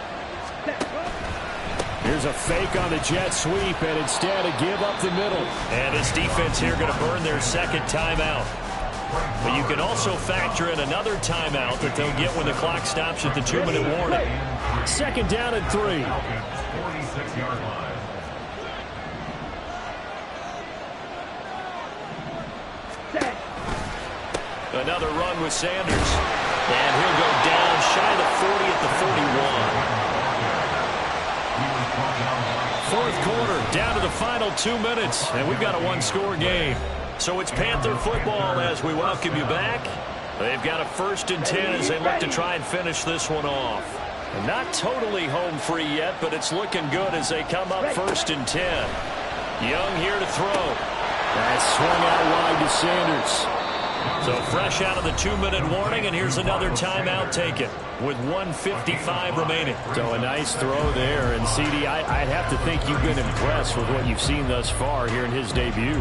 B: Here's a fake on the jet sweep, and instead a give up the middle. And this defense here going to burn their second timeout. But you can also factor in another timeout that they'll get when the clock stops at the 2-minute warning. Second down and 3.
E: 46-yard line.
B: Another run with Sanders. And he'll go down shy of the 40 at the 41. Fourth quarter, down to the final 2 minutes, and we've got a one-score game. So it's Panther football as we welcome you back. They've got a 1st and 10 as they look to try and finish this one off. And not totally home free yet, but it's looking good as they come up 1st and 10. Young here to throw. That's swung out wide to Sanders. So fresh out of the 2-minute warning, and here's another timeout taken with 1:55 remaining. So a nice throw there, and CD, I'd have to think you've been impressed with what you've seen thus far here in his debut.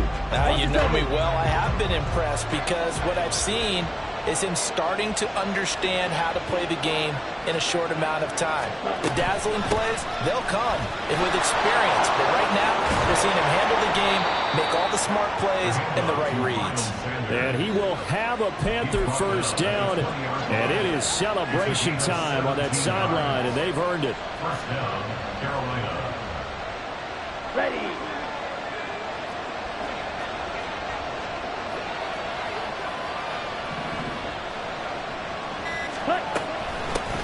C: You know me well. I have been impressed because what I've seen is him starting to understand how to play the game in a short amount of time. The dazzling plays, they'll come with experience. But right now, we're seeing him handle the game, make all the smart plays, and the right reads.
B: And he will have a Panther first down, and it is celebration time on that sideline, and they've earned it.
E: First down, Carolina.
D: Ready.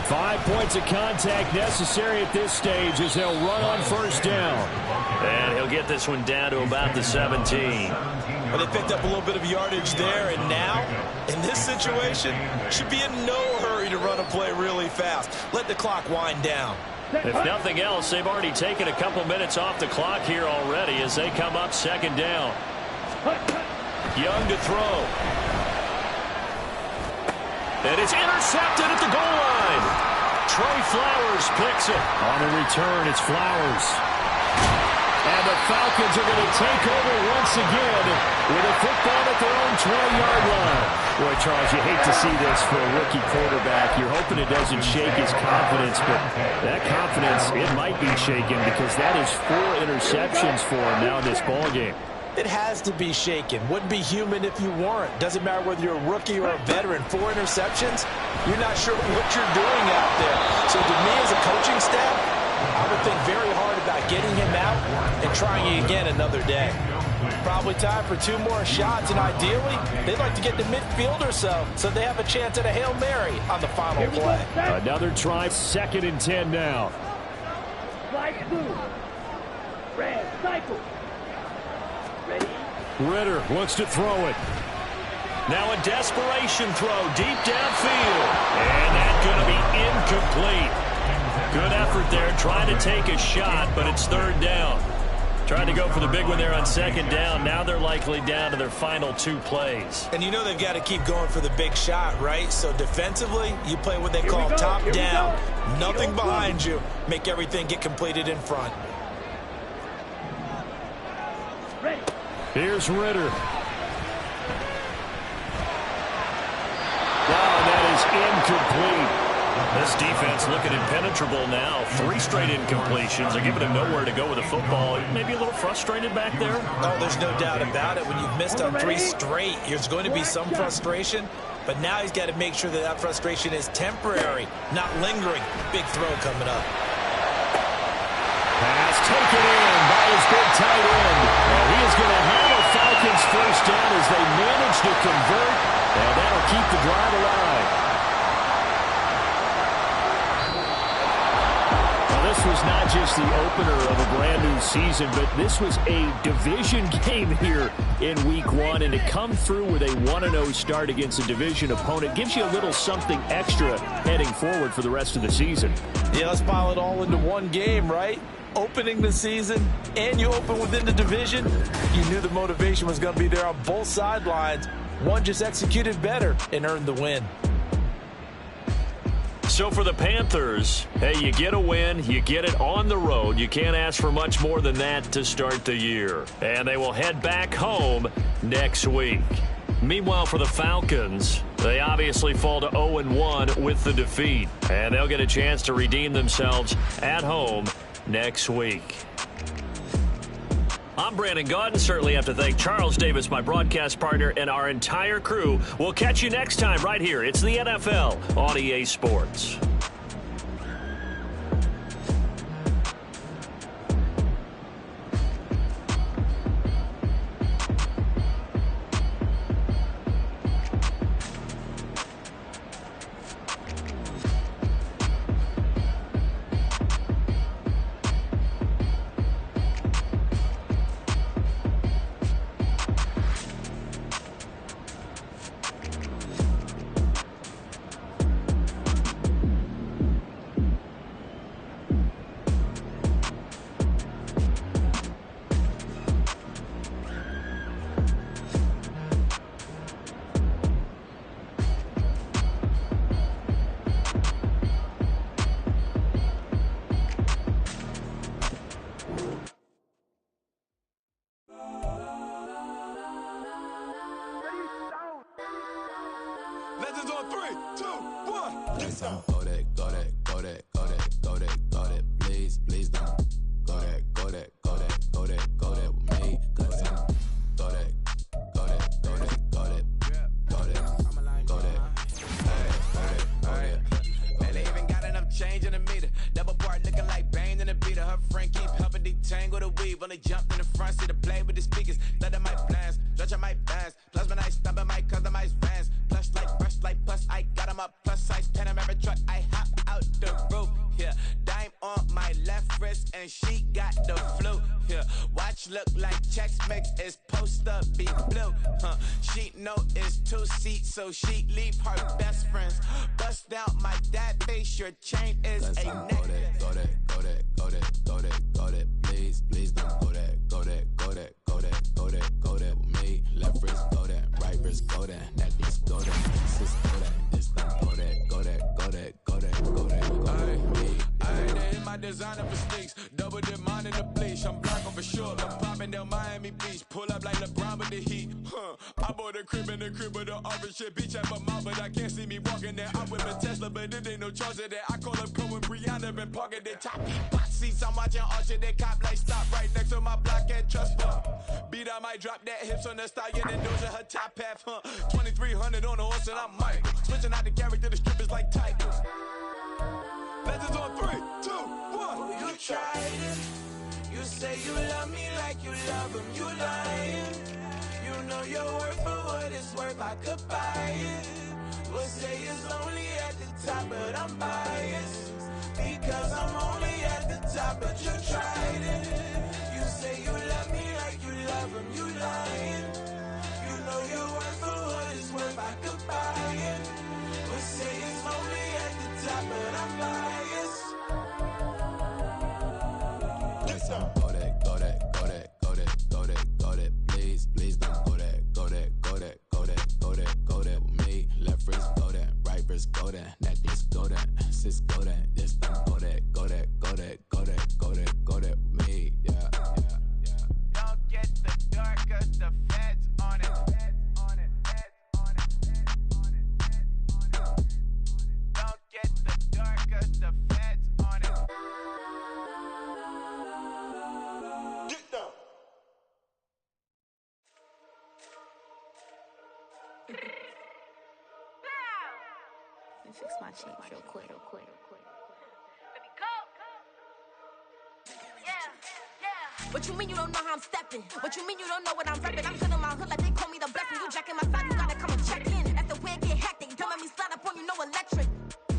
B: 5 points of contact necessary at this stage as they'll run on first down. And he'll get this one down to about the 17.
C: Well, they picked up a little bit of yardage there, and now, in this situation, should be in no hurry to run a play really fast. Let the clock wind down.
B: If nothing else, they've already taken a couple minutes off the clock here already as they come up second down. Young to throw. And it's intercepted at the goal line. Trey Flowers picks it. On the return, it's Flowers. And the Falcons are going to take over once again with a football at their own 20-yard line. Boy, Charles, you hate to see this for a rookie quarterback. You're hoping it doesn't shake his confidence, but that confidence, it might be shaken because that is 4 interceptions for him now in this ballgame.
C: It has to be shaken. Wouldn't be human if you weren't. Doesn't matter whether you're a rookie or a veteran. 4 interceptions, you're not sure what you're doing out there. So to me as a coaching staff, I would think very hard about getting him out and trying it again another day. Probably time for 2 more shots, and ideally, they'd like to get to midfield or so they have a chance at a Hail Mary on the final play.
B: Another try, 2nd and 10 now.
D: Slide blue. Red, cycle. Ready?
B: Ritter looks to throw it. Now a desperation throw deep downfield. And that's going to be incomplete. effort there, trying to take a shot, but it's third down. Trying to go for the big one there on second down. Now they're likely down to their final 2 plays.
C: And you know they've got to keep going for the big shot, right? So defensively, you play what they call top down. Nothing behind you. Make everything get completed in front.
D: Ready.
B: Here's Ritter. Wow, that is incomplete. This defense looking impenetrable now. 3 straight incompletions. They're giving him nowhere to go with the football. Maybe a little frustrated back there.
C: Oh, there's no doubt about it. When you've missed on 3 straight, there's going to be some frustration. But now he's got to make sure that that frustration is temporary, not lingering. Big throw coming up.
B: Pass taken in by his big tight end. And he is going to have a Falcons first down as they manage to convert. And that'll keep the drive alive. This was not just the opener of a brand new season, but this was a division game here in week 1. And to come through with a 1-0 start against a division opponent gives you a little something extra heading forward for the rest of the season.
C: Yeah, let's pile it all into one game, right? Opening the season, and you open within the division. You knew the motivation was going to be there on both sidelines. One just executed better and earned the win.
B: So for the Panthers, hey, you get a win, you get it on the road. You can't ask for much more than that to start the year. And they will head back home next week. Meanwhile, for the Falcons, they obviously fall to 0-1 with the defeat. And they'll get a chance to redeem themselves at home next week. I'm Brandon Gaudin. Certainly have to thank Charles Davis, my broadcast partner, and our entire crew. We'll catch you next time right here. It's the NFL on EA Sports.
G: Legends on 3, 2, 1.
H: Let's go. Go that, go that, go that, go that, go that, go that. Please, please don't. Go that, go that, go that, go that, go that with me. Go that, go that, go that, go that, go that, go that, go that.
G: Man, they even got enough change in the meter. Double part looking like Bane in the beater. Her friend keep helping detangle the weave. Only jumped in the front seat to play with the speakers. Let my plans, stretch on my bands. Plus when I stumble my customized vans. Plush like brush like plus I got them up plus size Panamera truck. I hop out the roof. Yeah, dime on my left wrist and she got the flu. Yeah, watch look like checks mix is supposed to be blue. She know it's 2 seats, so she leave her best friends. Bust down my dad face, your chain is a necklace.
H: Go that, go that, go that, go that, go that. Please, please don't go that, go that, go that, go that, go that, go that with me. Left wrist go that, right wrist go that, necklace go that, sis go that, this don't go that, go that, go that, go that, go that, go that.
G: I ain't in my designer for sneaks. Double dip mine in the bleach. I'm black on for sure. I'm popping down Miami Beach. Pull up like LeBron with the heat. I bought a crib in the crib with the orange shit. Beach at my mouth, but I can't see me walking there. I whip a Tesla, but it ain't no charge of that. I call up Cohen Brianna, been parking the top box seats. I'm watching Archer, they cop like stop right next to my block at Trust Fund. Beat, I might drop that hips on the stallion and those are her top half. 2300 on the horse and I'm Mike. Switching out the character, the strippers like Tigers. Legends on 3, 2, 1.
I: You tried it. You say you love me like you love him. You lying. You know your worth for what it's worth. I could buy it. We'll say it's only at the top, but I'm biased because I'm only at the top. But you tried it. You say you love me like you love him. You lying. You know your worth for what it's worth. I could buy it. We'll say it's only at the top, but I'm biased.
H: Please don't go that, go that, go that, go that, go that, go that. Please, please don't go that, go that, go that, go that, go that, go that with me. Left wrist go that, right wrist go that, necklace go that, sis go that, this don't go that, go that, go that, go that, go that, go that with me. Yeah, yeah, yeah.
I: Don't get the door, cause the feds on it. Don't get the door, cause the feds on it.
J: Get down.
K: Let me fix my cheek real quick. What you mean you don't know how I'm stepping? What you mean you don't know what I'm repping? I'm feeling my hood like they call me the blessing. You jacking my side, you gotta come and check in. That's the way it get hectic. Don't let me slide up on you, no electric.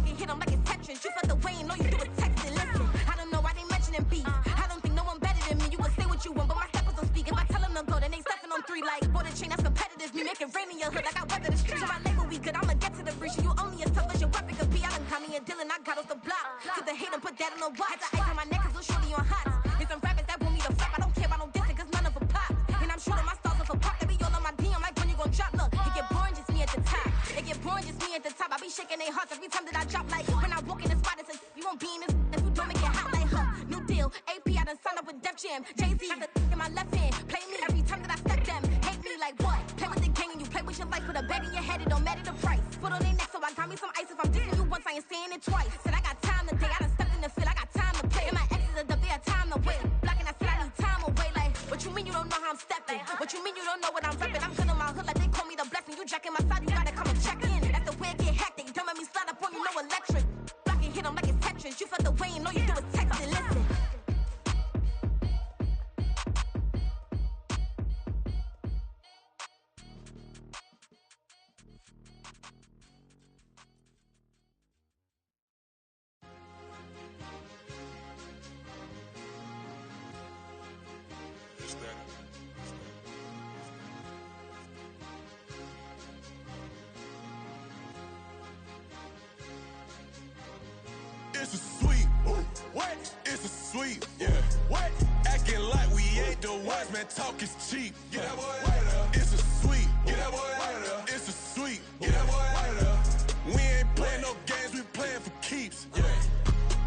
K: Get hit 'em like it's Tetris. You felt the way and all you do is text it. Listen, I don't know why they mentioning beef. I don't think no one better than me. You would say what you want, but my steppers don't speak. If I tell them to go, then they stepping on 3 like border chain. That's competitive. Me make it rain in your hood like I weather the streets. So my label we good. I'ma get to the breach. You only as tough as your weapon could be. I done caught me a Dylan. I got off the block. Took the hate and put that on the watch. Had the ice on my neck 'cause little shorty on hot. There's some rappers that want me to flop. I don't care about no dissing 'cause none of them pop. And I'm shooting my stars off a pop. They be all on my DM like when you gon' drop. Look, it get boring just me at the top. It get boring just me at the top. I be shaking their hearts every time that I drop. Like when I walk in the spot, it says you won't be in this if you don't make it hot like her. New deal, AP. I done signed up with Def Jam. Jay-Z got the in my left hand. Play me every time that I step them. Hate me like what? Play with the gang and you play with your life. Put a bet in your head, it don't matter the price. Put on their neck, so I got me some ice. If I'm dissing you once, I ain't saying it twice. Said I got time today. I done stepped in the field. I got time to play. And my exes are up there, time to wait. Blocking, I said I need time away. Like, what you mean you don't know how I'm stepping? What you mean you don't know what I'm repping? I'm feeling my hood like they call me the blessing. You jacking my side, you gotta come and check in. That's the way it get hectic. Don't let me slide up on you, no electric. Blocking, hit 'em like it's Tetris. You felt the way and all you do is text it. Listen.
J: It's a sweet. What? It's a sweet. Yeah. What? Acting like we ain't the ones, man. Talk is cheap. Get that boy out of there. It's a sweet. Get that boy out of there. It's a sweet. Get that boy out of there. We ain't playing no games, we playing for keeps. Yeah.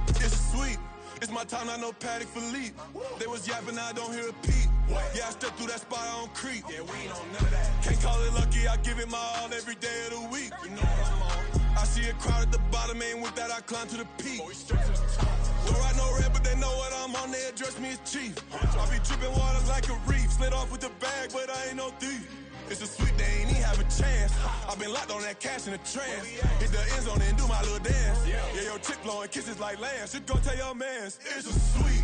J: It's a sweet. It's my time, not no Paddock Philippe. They was yapping, I don't hear a peep. Yeah, I step through that spot, I don't creep. Yeah, we ain't on none of that. Can't call it lucky, I give it my all every day of the week. You know what I'm on. I see a crowd at the bottom, and with that I climb to the peak. Don't write no red, but they know what I'm on, they address me as chief. I be dripping water like a reef, slid off with the bag, but I ain't no thief. It's a sweet, they ain't even have a chance. I been locked on that cash in a trance. Hit the end zone and do my little dance. Yeah, your chick blowing kisses like lambs. You go tell your mans. It's a sweet.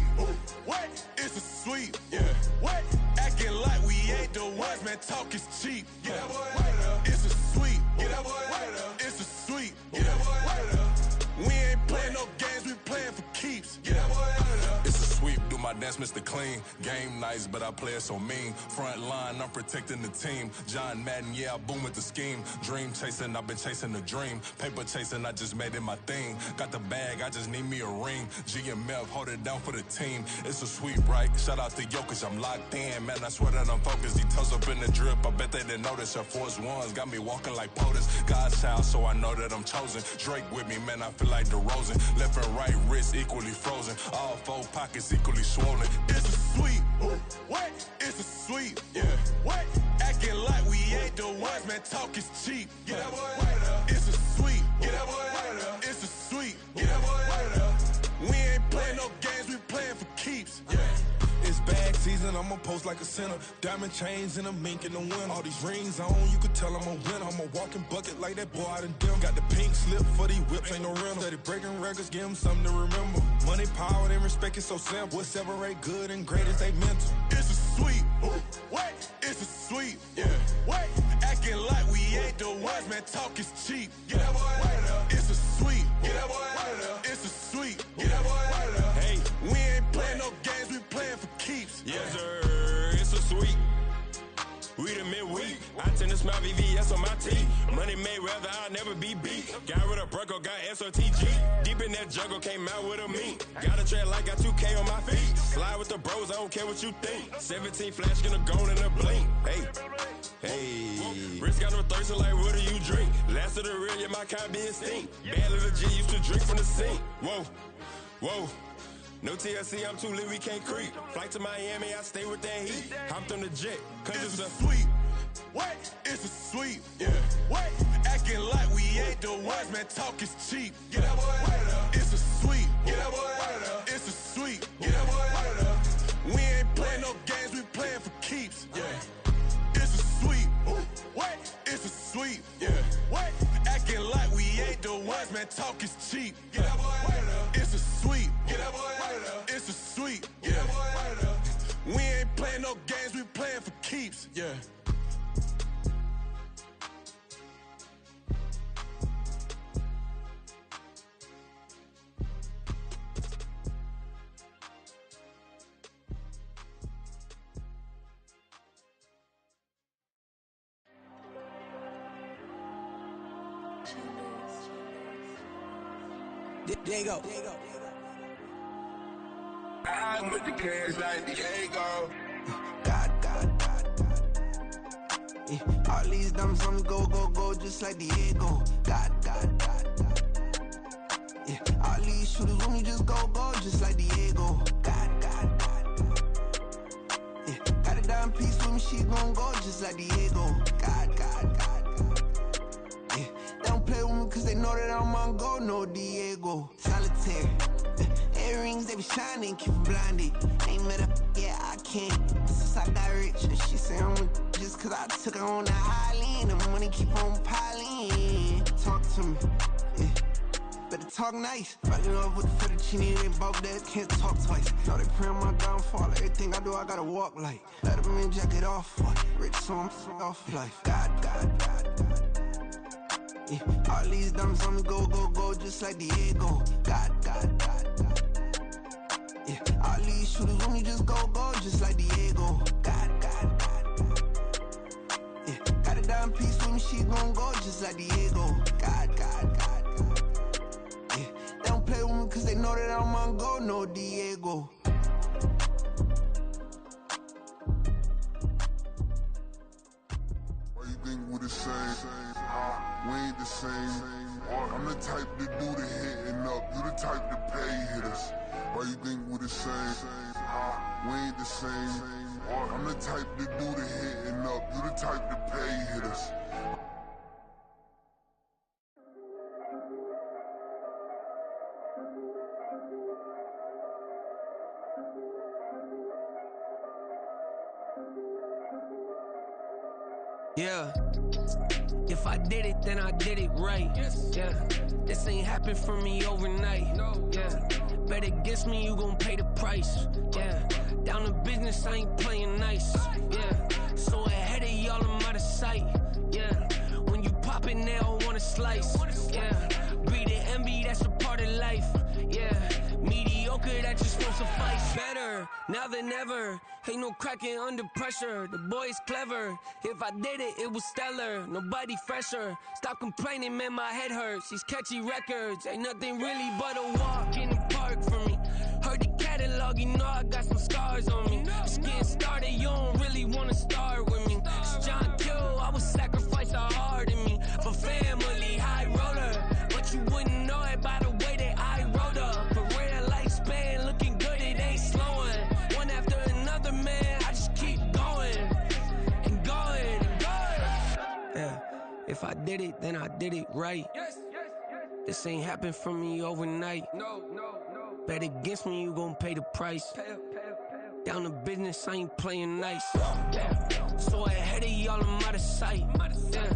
J: What? It's a sweet. Yeah. What? Acting like we ain't the ones, man. Talk is cheap. Get that boy out of there. It's a sweet. Get that boy out of there. It's a sweet. Get that boy out of there. We ain't playing no games, we playing for keeps. Get that boy out of there.
L: It's a sweep, do my dance, Mr. Clean. Game nice, but I play it so mean. Front line, I'm protecting the team. John Madden, yeah, I boom with the scheme. Dream chasing, I've been chasing the dream. Paper chasing, I just made it my thing. Got the bag, I just need me a ring. GMF, hold it down for the team. It's a sweep, right? Shout out to Jokic, I'm locked in. Man, I swear that I'm focused. These toes up in the drip, I bet they didn't notice. Her force ones got me walking like POTUS. God's child, so I know that I'm chosen. Drake with me, man, I feel like DeRozan. Left and right wrist equally frozen. All 4 pockets equally swollen.
J: It's a sweet. What? It's a sweet. Yeah. What? Acting like we ain't the ones, man. Talk is cheap. Get that boy out of there. It's a sweet. Get that boy out of there. It's a sweet. Get that boy out of there. We ain't playing no games, we playing for keeps. Yeah.
M: It's bag season, I'ma post like a sinner. Diamond chains and a mink in the wind. All these rings on, you could tell I'm a winner. I'm a walking bucket like that boy out in dim. Got the pink slip for these whips, ain't no rental. Steady breaking records, give them something to remember. Money, power, and respect is so simple. What separate good and great is they mental.
J: It's a sweet. What? It's a sweet. Yeah. What? Acting like we ain't the ones, man. Talk is cheap. Get that boy out of there. It's a sweet. Get that boy out of there. It's a sweet. Get that boy out of there. Hey, we ain't playing no games, we playing for keeps.
N: Yes, sir. It's a sweet. We the midweek. I tend to smile VVS on my teeth. Money made rather I'll never be beat. Got rid of Bronco, got SOTG. Deep in that jungle, came out with a meat. Got a trail like got 2K on my feet. Slide with the bros, I don't care what you think. 17 flash gonna go in a blink. Hey, Rich got no thirst, like what do you drink? Last of the real, yeah, my kind be extinct. Bad little G used to drink from the sink. Whoa. No TLC, I'm too lit, we can't creep. Flight to Miami, I stay with that heat. Hopped on the jet, cause it's a sweet.
J: What? It's a sweep. Yeah. What? Acting like we ain't the ones, man. Talk is cheap. Get that boy out of there. It's a sweep. Get that boy out of there. It's a sweep. Get that boy out of there. We ain't playing no games, we playing for keeps. Yeah. It's a sweep. What? It's a sweep. Yeah. What? Acting like we ain't the ones, man. Talk is cheap. Get that boy out of there. It's a sweep. Get that boy out of there. It's a sweep. Get that boy out of there. We ain't playing no games, we playing for keeps. Yeah.
O: Diego.
P: I'm with the cash like Diego.
O: God. Yeah. All these dumps on me go, just like Diego. God. Yeah. All these shooters on me just go, just like Diego. God. Yeah. Got a dime piece with me, she gon' go just like Diego. God. Yeah. They don't play with me cause they know that I'm on go, no Diego. Solitaire. Earrings, they be shining, keep blinded. Ain't met up, yeah, I can't. Since I got rich, and she say I'm just cause I took her on the island. The money keep on piling. Talk to me, yeah. Better talk nice. Fucking up with the fettuccine, they both dead, can't talk twice. Now they praying my downfall, everything I do, I gotta walk like. Let them in, jacket off, rich, so I'm off life. God. Yeah. All these dumps on me go, just like Diego. God. Yeah. All these shooters on me just go, just like Diego. God. Yeah. Got a dime piece with me, she gon' go just like Diego. God. Yeah. They don't play with me cause they know that I'm on go, no Diego.
Q: Why you think we the same? We ain't the same. I'm the type to do the hitting up, you the type to pay hitters. Why you think we the same? We ain't the same. I'm the type to do the hitting up, you the type to pay hitters.
R: Yeah. If I did it, then I did it right. Yeah. This ain't happened for me overnight. Yeah. Bet against me, you gon' pay the price. Yeah. Down to business, I ain't playing nice. Yeah. So ahead of y'all, I'm out of sight. Yeah. When you pop it, they don't wanna slice. Yeah. Greed and envy, that's a part of life. Yeah. Mediocre, that just won't suffice. Better now than ever. Ain't no cracking under pressure. The boy's clever. If I did it, it was stellar. Nobody fresher. Stop complaining, man, my head hurts. These catchy records ain't nothing really but a walk in the park for me. Heard the catalog, you know I got some scars on me. Just getting started, you don't really wanna start with me. It's John Kill, I would sacrifice a heart in me for family, high roller. But you wouldn't know it by the way that I wrote up. For real lifespan, looking good, it ain't slowing. One after another, man, I just keep going and going and going. Yeah, if I did it, then I did it right. This ain't happened for me overnight. No. Bet against me, you gon' pay the price. Down to business, I ain't playing nice. Yeah. So ahead of y'all, I'm out of sight. Yeah.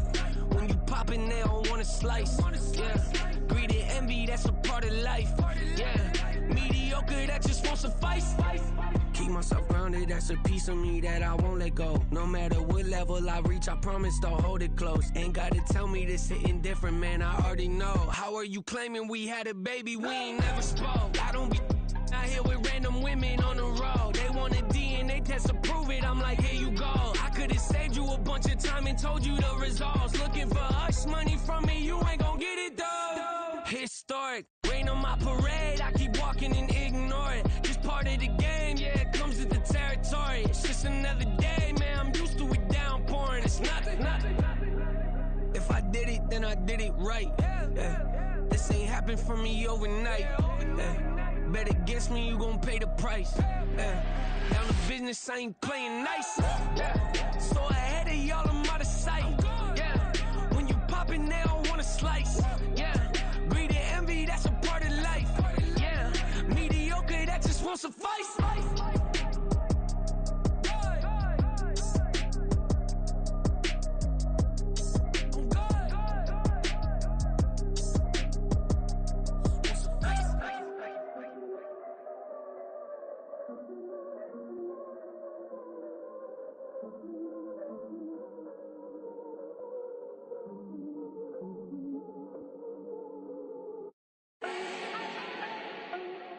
R: When you poppin', they don't wanna slice. Yeah. Greed and envy, that's a part of life. Yeah. Mediocre, that just won't suffice. Keep myself grounded, that's a piece of me that I won't let go. No matter what level I reach, I promise to hold it close. Ain't gotta tell me this hitting different, man, I already know. How are you claiming we had a baby, we ain't never spoke? I don't be out here with random women on the road. They want a DNA test to prove it, I'm like, here you go. I could've saved you a bunch of time and told you the results. Looking for hush money from me, you ain't gon' get it though. Historic, rain on my parade, I keep walking and ignore it. Just part of the game, yeah. did it right. This ain't happened for me overnight. Bet against me, you gon' pay the price. Down to business, I ain't playing nice. So ahead of y'all, I'm out of sight. When you poppin', they don't wanna slice. Greed and envy, that's a part of life. Mediocre, that just won't suffice.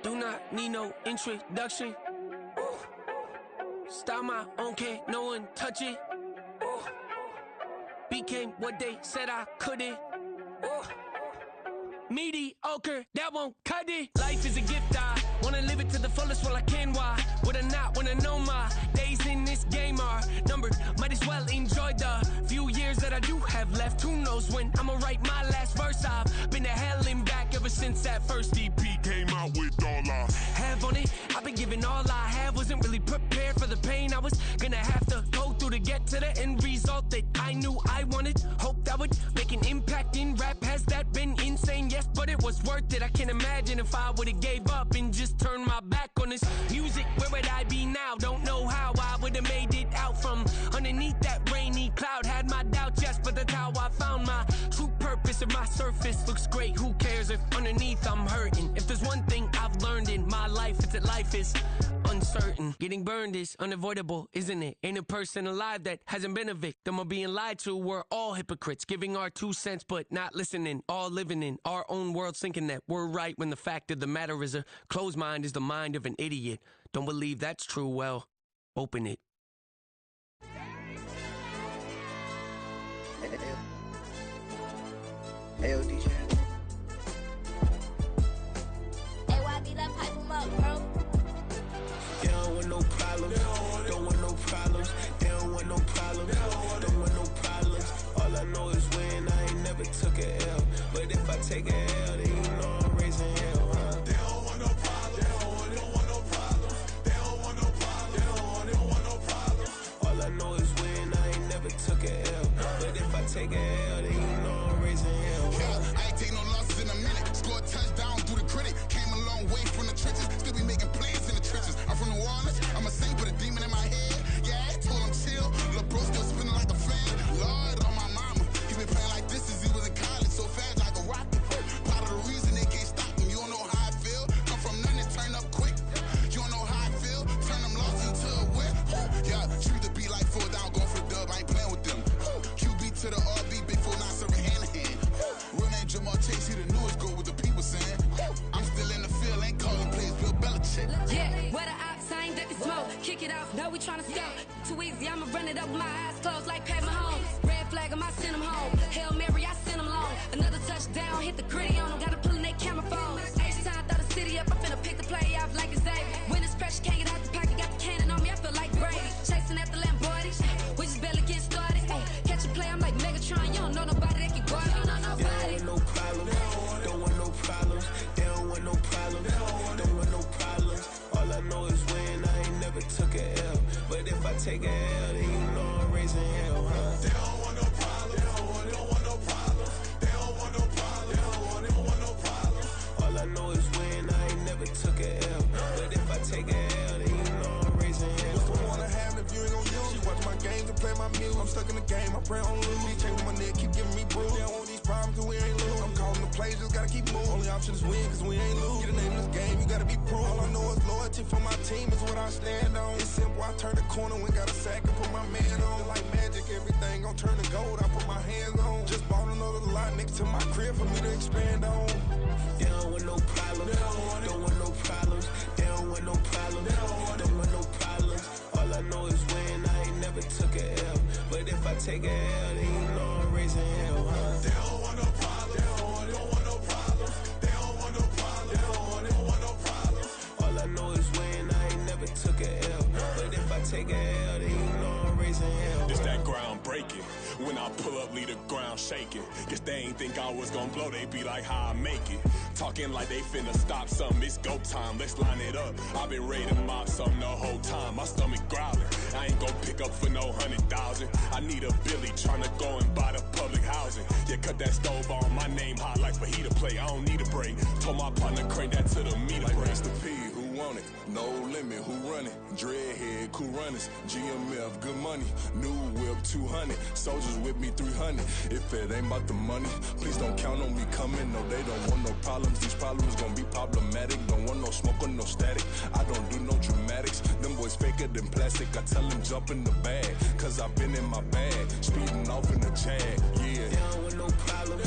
R: Do not need no introduction. Style my own, can't no one touch it. Became what they said I couldn't. Mediocre, that won't cut it. Life is a gift, I wanna live it to the fullest while I can. Why would I not wanna know my days in this game are numbered? Might as well enjoy the few years that I do have left. Who knows when I'ma write my last verse? I've been to hell and back ever since that first EP came out with all I have on it. I've been giving all I have, wasn't really prepared for the pain I was gonna have to go through to get to the end result that I knew I wanted. Hope that would make an impact in rap. Has that been insane? Yes, but it was worth it. I can't imagine if I would've gave up and just turned my back on this music. Where would I be now? Don't know how I would've made it out from underneath that rainy cloud. Had my doubts, yes, but that's how I found my true purpose. If my surface looks great, who cares if underneath I'm hurting? If there's one thing I've learned in my life, it's that life is uncertain. Getting burned is unavoidable, isn't it? Ain't a person alive that hasn't been a victim of being lied to. We're all hypocrites, giving our 2 cents but not listening. All living in our own world, thinking that we're right when the fact of the matter is a closed mind is the mind of an idiot. Don't believe that's true? Well, open it.
S: AOD channel.
K: AYB, let pipe him up, bro.
S: They don't want no problems. Don't want no problems. They don't want no problems. Don't want no problems. All I know is when I ain't never took a L. But if I take a L, then you know I'm raising hell, huh?
J: They don't want no problems. They don't want no problems. They don't want no problems. They don't want no problems.
S: All I know is when I ain't never took a L. But if I take a L, then you know I'm raising hell, huh?
T: I ain't take no losses in a minute. Scored a touchdown through the critic. Came a long way from the trenches. Still be making plays in the trenches. I'm from New Orleans. I'm a saint, but a demon in my head. Yeah, I told him chill. Lil' bro still spinning like a fan. Lord on my mama. He been playing like this since he was in college. So fast like a rocket. Part of the reason they can't stop him. You don't know how I feel. Come from nothing, turn up quick. You don't know how I feel. Turn them losses into a whip. Yeah, treat the beat like 4 down. Going for the dub. I ain't playing with them. QB to the RB. Big 4 9 serving hand to hand. Real name Jamal Chase. He the newest go with the people saying. I'm still in the field. Ain't calling plays. Bill Belichick.
U: Yeah, where the ops ain't that smoke. Kick it off. Know we tryna scout. Too easy. I'ma run it up with my eyes closed like Pat Mahomes. Red flag, I send him home. Hail Mary, I send him long. Another touchdown. Hit the gritty on him. Gotta pull in they camera phones. H-time, throw the city up. I'm finna pick the play off like it's Xavier. When it's pressure, can't get out the pocket. Got the cannon on me. I feel like Brady. Chasing after Lamborghinis. We just barely getting started. Catch a play. I'm like Megatron. You don't know nobody that can guard it. You don't know nobody.
S: They don't want no problems. Don't want no problems. They don't want no problems. Don't want no problems. All I know is when I ain't never took a L. But if I take a L, then you know I'm raising hell, huh?
J: They don't want no problems. They don't want no problems. They don't want no problems. They don't want no problems.
S: All I know is when I ain't never took a L. But if I take a L, then you know I'm raising hell.
M: What's the point of having if you ain't gon' use? She watch my games and play my music. I'm stuck in the game, I pray on lose. These chains on my neck keep giving me bruise. They don't want these problems cause we ain't lose. I'm calling the plays, just gotta keep moving. Only option is win cause we ain't lose. Get a name in this game, you gotta be proof. All I know is loyalty for my team is what I stand on. It's simple, I turn the corner when got a sack and put my man on. Like magic, everything gon' turn to gold, I put my hands on. Just bought another lot next to my crib for me to expand on.
S: They don't want no problems. Don't want no problems. They don't want no problems. Don't want no problems. All I know is when I ain't never took a L. But if I take a L, then you know I'm raising hell, huh?
J: They don't want no problems. They don't want no problems. They don't want no problems. They don't want no problems.
S: All I know is when I ain't never took a L. But if I take a L, then you know I'm raising raising hell.
L: It's that ground breaking. When I pull up, leave the ground shaking. Guess they ain't think I was gonna blow, they be like, how I make it. Talking like they finna stop something, it's go time, let's line it up. I've been ready to mop something the whole time, my stomach growling. I ain't gon' pick up for no 100,000. I need a Billy tryna go and buy the public housing. Yeah, cut that stove on, my name hot like fajita plate. I don't need a break. Told my partner crank that to the meter like break.
M: Mr. P, who want it? No limit, who run it? Dreadhead, cool runners. GMF, good money. New whip, 200. Soldiers with me, 300. If it ain't about the money, please don't count on me coming. No, they don't want no problems. These problems gon' be problematic. Don't want no smoke or no static. I don't do no dramatics. Them boys faker than plastic. I tell them jump in the bag, cause I've been in my bag. Speeding off in the Jag, yeah.
S: They don't want no problems.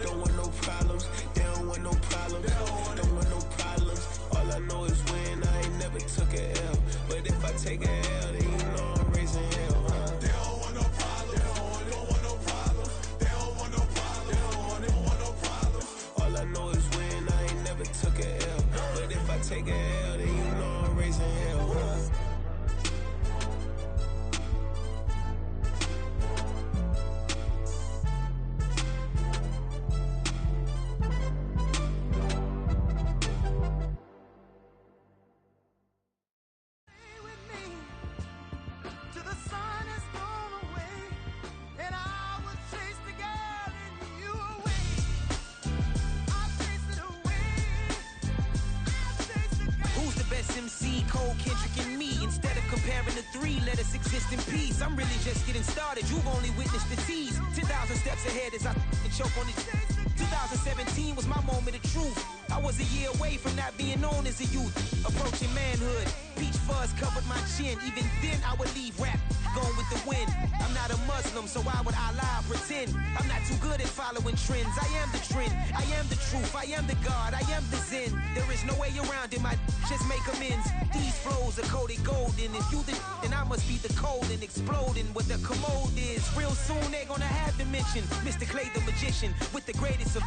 S: Don't want no problems. They don't want no problems. Don't want no problems. All I know is when I ain't never took a L. But if I take a L, then you know I'm raising hell, huh?
J: They don't want no problems. They don't want no problems. They don't want no problems. They don't want no problems.
S: All I know is when I ain't never took a L. But if I take a L, then you know I'm raising hell, huh?
A: I'm really just getting started. You've only witnessed the tease. 10,000 steps ahead as I choke on these. 2017 was my moment of truth. I was a year away from not being known as a youth. Approaching manhood. Peach fuzz covered my chin. Even then I would leave rap going with the wind. I'm not a Muslim, so why would I lie or pretend? I'm not too good at following trends. I am the trend. I am the truth. I am the God. I am the Zen. There is no way around it. My just make amends. These flows are coated golden. If you the then I must be the cold and exploding what the commode is. Real soon they're gonna have to mention Mr. Clay the magician with the greatest of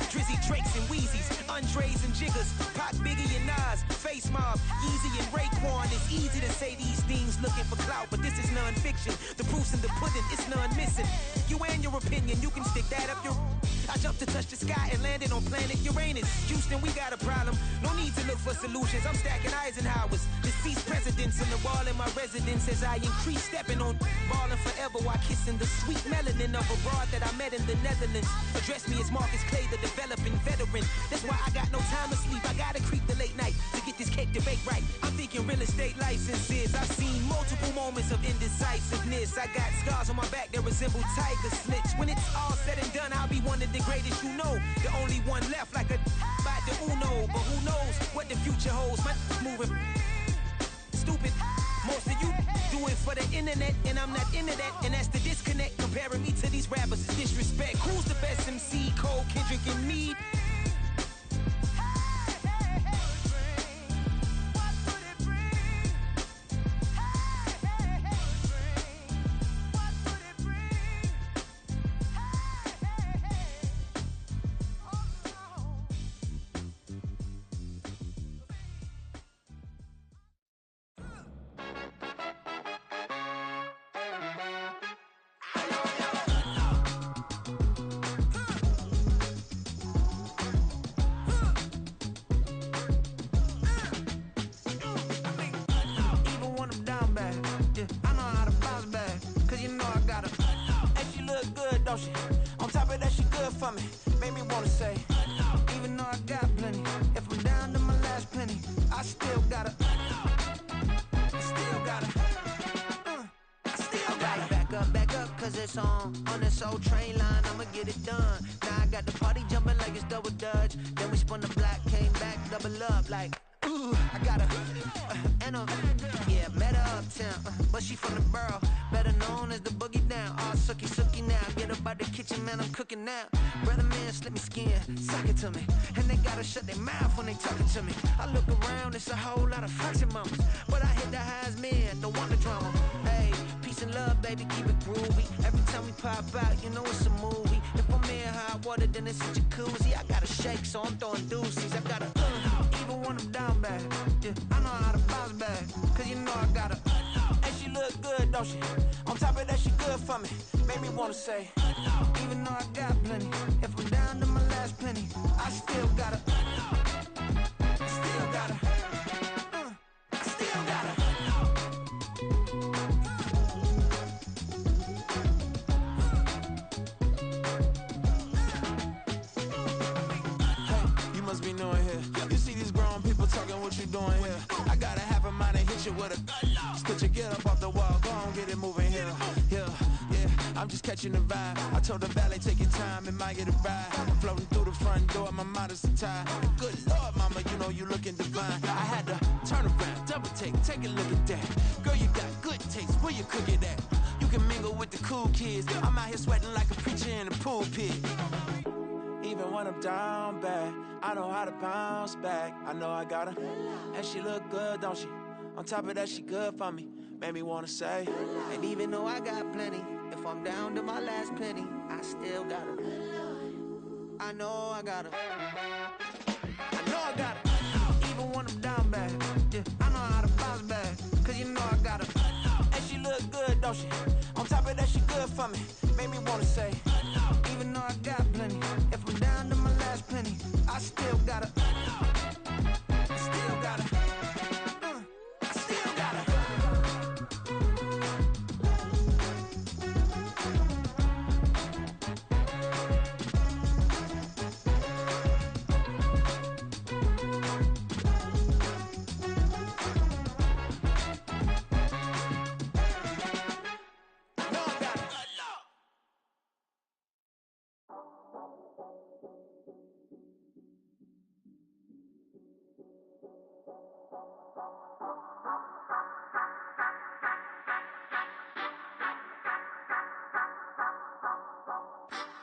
A: Drizzy, Drakes, and Wheezies, Andres and Jiggers, Pac, Biggie, and Nas, Face Mob, Easy and Raekwon. It's easy to say these things looking for clout, but this is non-fiction. The proof's in the pudding, it's none missing. You and your opinion, you can stick that up your... I jumped to touch the sky and landed on planet Uranus. Houston, we got a problem. No need to look for solutions. I'm stacking Eisenhowers. Deceased presidents in the wall in my residence as I increase stepping on balling forever while kissing the sweet melanin of a broad that I met in the Netherlands. Address me as Marcus Clay, the developing veteran. That's why I got no time to sleep. I gotta creep the late night to get this cake debate right. I'm thinking real estate licenses. I've seen multiple moments of indecisiveness. I got scars on my back that resemble tiger slits. When it's all said and done, I'll be one of the greatest you know. The only one left like a by the Uno. But who knows what the future holds. My moving stupid. Most of you do it for the internet, and I'm not into that. And that's the disconnect. Comparing me to these rappers is disrespect. Who's the best MC? Cole, Kendrick, and Meade? On top of that, she good for me. Made me wanna say, even though I got plenty, if I'm down to my last penny, I still gotta, back up, cause it's on this old train line, I'ma get it done. Now I got the party jumping like it's double dutch. Then we spun the block, came back, double up like, ooh, I got her, and yeah, met her uptown, but she from the borough, better known as the boogie down. All sucky now, get up out the kitchen, man, I'm cooking now. Brother man, slip me skin, suck it to me, and they gotta shut their mouth when they talking to me. I look around, it's a whole lot of fraction mamas, but I hit the highs, man, don't want the drama. Hey, peace and love, baby, keep it groovy. Every time we pop out, you know it's a movie. If I'm in hot water, then it's a jacuzzi. I gotta shake, so I'm throwing deuces. I gotta even when I'm down bad. Yeah, I know how to bounce back, cause you know I got her. And she look good, don't she? On top of that, she good for me. Made me wanna say, even though I got plenty, if I'm down to my last penny, I still got her. Still got her. I still got her. Hey, you must be new in here. You see these grown people talking, what you doing here? I got a half a mind to hit you with a put your get up off the wall, go on, get it moving here. Yeah, I'm just catching the vibe. I told the valet, take your time, it might get a ride. Floating through the front door, my mind is tied. Good Lord, mama, you know you looking divine. I had to turn around, double take a look at that. Girl, you got good taste, where you cook it at? You can mingle with the cool kids. I'm out here sweating like a preacher in a pulpit. Even when I'm down bad, I know how to bounce back. I know I got her, and she look good, don't she? On top of that, she good for me. Made me wanna say, and even though I got plenty, if I'm down to my last penny, I still got her. I know I got her. I know I got her. Even when I'm down bad, yeah, I know how to bounce back, cause you know I got her. And she look good, don't she? On top of that, she good for me. Made me wanna say, even though I got plenty, if I'm down to my last penny, I still got her. I still got her. I still got her.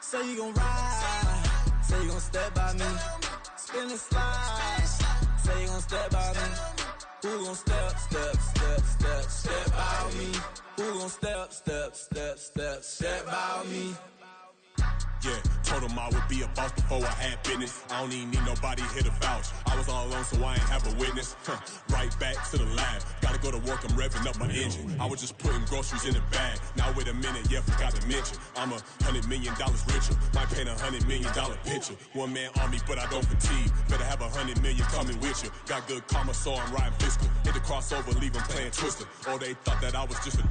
I: Say you gon' ride, say you gon' step by me, spin and slide, say you gon' step by me. Who gon' step by me? Who gon' step by me?
L: Yeah, told him I would be a boss before I had business. I don't even need nobody here to vouch. I was all alone, so I ain't have a witness. Right back to the lab. Gotta go to work, I'm revving up my engine. I was just putting groceries in the bag. Now wait a minute, yeah, forgot to mention. I'm $100 million richer. Might paint $100 million picture. One man army, but I don't fatigue. Better have 100 million coming with you. Got good karma, so I'm riding fiscal. Hit the crossover, leave them playing Twister. Or they thought that I was just a...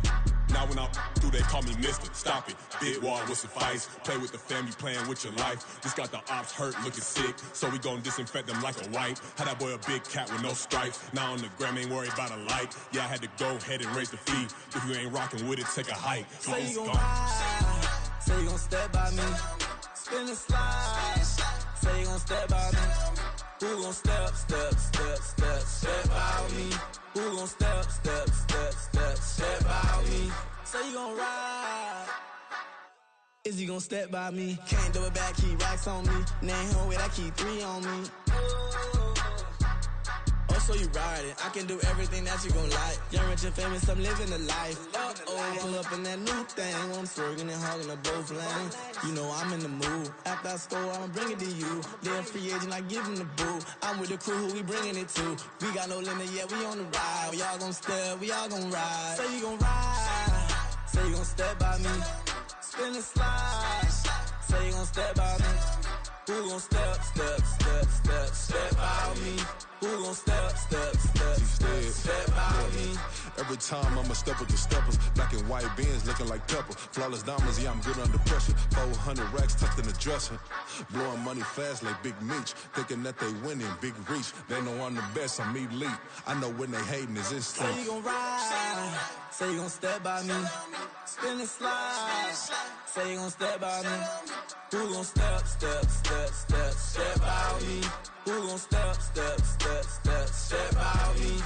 L: Now when I do, they call me Mister. Stop it. Big wall will suffice. Play with the family, playing with your life. Just got the ops hurt, looking sick. So we gon' disinfect them like a wipe. Had that boy a big cat with no stripes. Now on the gram, ain't worried about a light. Yeah, I had to go ahead and raise the fee. If you ain't rocking with it, take a hike.
I: Say you gon' ride, say you gon' step by me, spin and slide. Say you gon' step by me. Who gon' step by me? Who gon' step by me? Say you gon' ride. Is he gon' step by me? Can't do it back, keep racks on me. Name him with, I keep 3 on me. Oh, so you riding. I can do everything that you gon' like. Young, rich, and famous, I'm living the life. Uh-oh, pull up in that new thing. When I'm swerving and hogging up both lanes. You know I'm in the mood. After I score, I'ma bring it to you. They're a free agent, I give him the boo. I'm with the crew, who we bringing it to. We got no limit, yeah, we on the ride. We all gon' step, we all gon' ride. Say you gon' ride. Say you gon' step by me. Spin and slide. Say you gon' step by me. Who gon' step by me? Who gon' step by me?
M: Every time I'ma step with the steppers. Black and white beans looking like pepper. Flawless diamonds, yeah, I'm good under pressure. 400 racks tucked in the dresser. Blowing money fast like Big Meech. Thinking that they winning, big reach. They know I'm the best, I'm elite. I know when they hating is instinct.
I: Say you gon' ride, say you gon' step by me. Spin and slide, say you gon' step by me. Who gon' step by me? Who gon' step by me?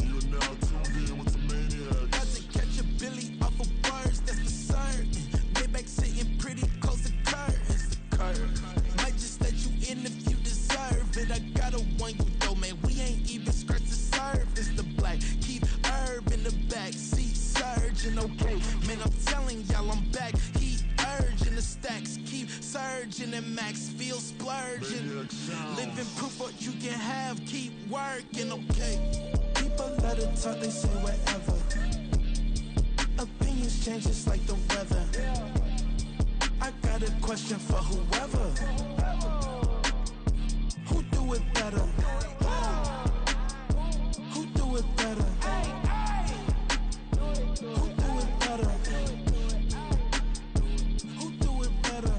M: You are now tuned in with the Maniac.
F: feeling okay. Man, I'm telling y'all I'm back. Heat urging the stacks, keep surging and max feel splurging. Living proof what you can have, keep working, okay. People let it talk, they say whatever. Opinions change just like the weather. I got a question for whoever. Who do it better? Who do it better? Who do it better? Who do it better?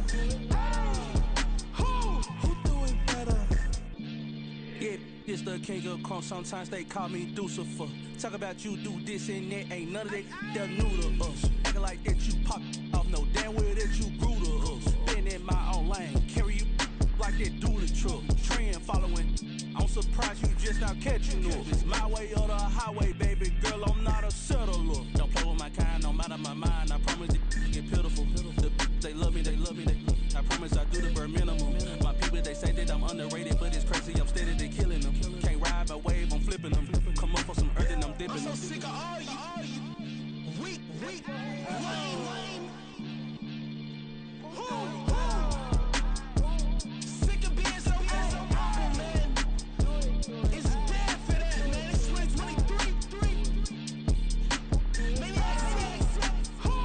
F: Who do it better?
V: Yeah, this the king of crunk. Sometimes they call me Lucifer. Talk about you do this and that. Ain't none of that they're new to us. Acting like that you pop off. No damn well that you grew to us. Been in my own lane. Carry you like that do the truck. Trend following. I'm surprised you just not catching up. It's my way or the highway, baby girl. I'm not a settler. Don't play with my kind, no matter my mind. I promise it get pitiful. They love me, they love me, I promise I do the bare minimum. My people, they say that I'm underrated, but it's crazy, I'm steady, they killing them. Can't ride my wave, I'm flipping them. Come up for some earth and I'm dipping them.
F: I'm so sick of all you weak, lame. Sick of being so humble, man. It's dead for that, man. It's 2023. Maniacs, who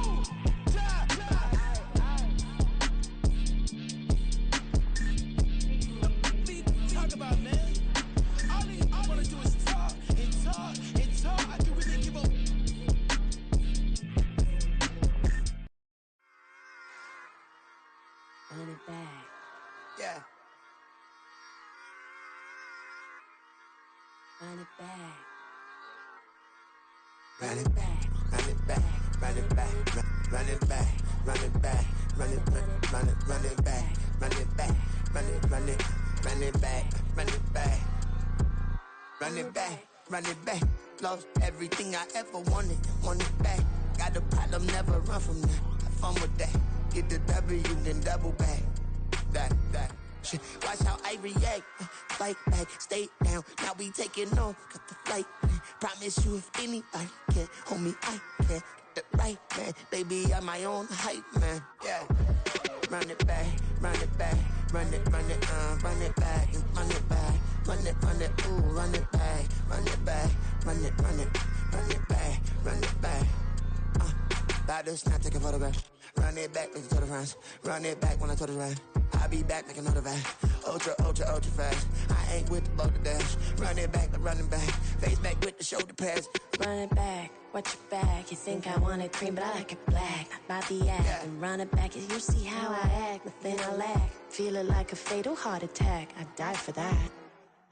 F: die? Talk about, man. All I wanna do is talk and talk and talk. I can really give up.
U: Run it back.
O: Yeah.
U: Run it back.
O: Run it back, run it back, run it back, run it back, run it back, run it back, run it back, run it back, run it back, run it back, run it back. Lost everything I ever wanted it back. Got a problem, never run from that. Have fun with that. Get the W, then double back. That shit. Watch how I react. Fight back, stay down. Now we taking off. Got the flight. Promise you if anybody can, homie, I can. Get the right man, baby, I'm my own hype man. Yeah. Run it back, run it back, run it back, and run it back, run it, ooh, run it back, run it back, run it back, run it back. About to snap, take a photograph. Run it back, make it to the friends. Run it back when I told it right. I'll be back, make another back. Ultra fast. I ain't with the boulder dash. Run it back, face back with the shoulder pads.
U: Run it back, watch your back. You think I want it cream, but I like it black. Not by the act, and run it back. You see how I act, nothing I lack. Feel it like a fatal heart attack. I die for that.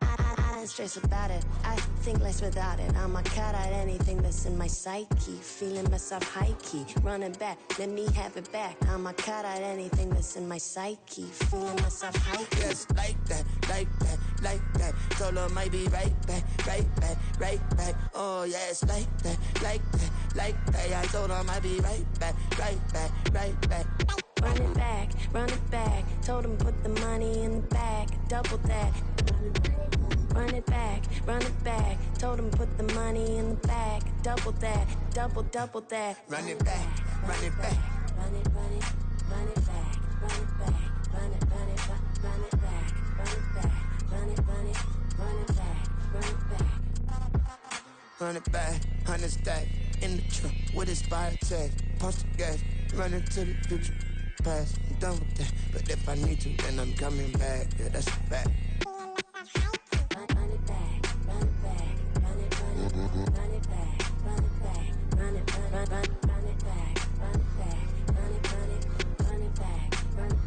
U: I don't stress about it. I think less without it. I'ma cut out anything that's in my psyche. Feeling myself high key. Running back, let me have it back. I'ma cut out anything that's in my psyche. Feeling myself high key.
O: Yes, like that. Solo might be right back. Oh yes, like that. I told her I might be right back.
U: Run it back. Told him put the money in the bag. Double that. Run it back. Told him put the money in the bag. Double that. Double that.
O: Run it back.
U: Run it back. Run it back. Run it back. Run it back. Run it back. Run it back. Run
O: it back. 100 stack in the truck with his fire tag. Punch the gas, running to the future. Past, I'm done with that. But if I need to, then I'm coming back. Yeah, that's a fact.
U: Run it back. Run it back. Run it back. Run it back. Run it back. Run it back. Run it back. Run it back. Run it back. Run it back. Run it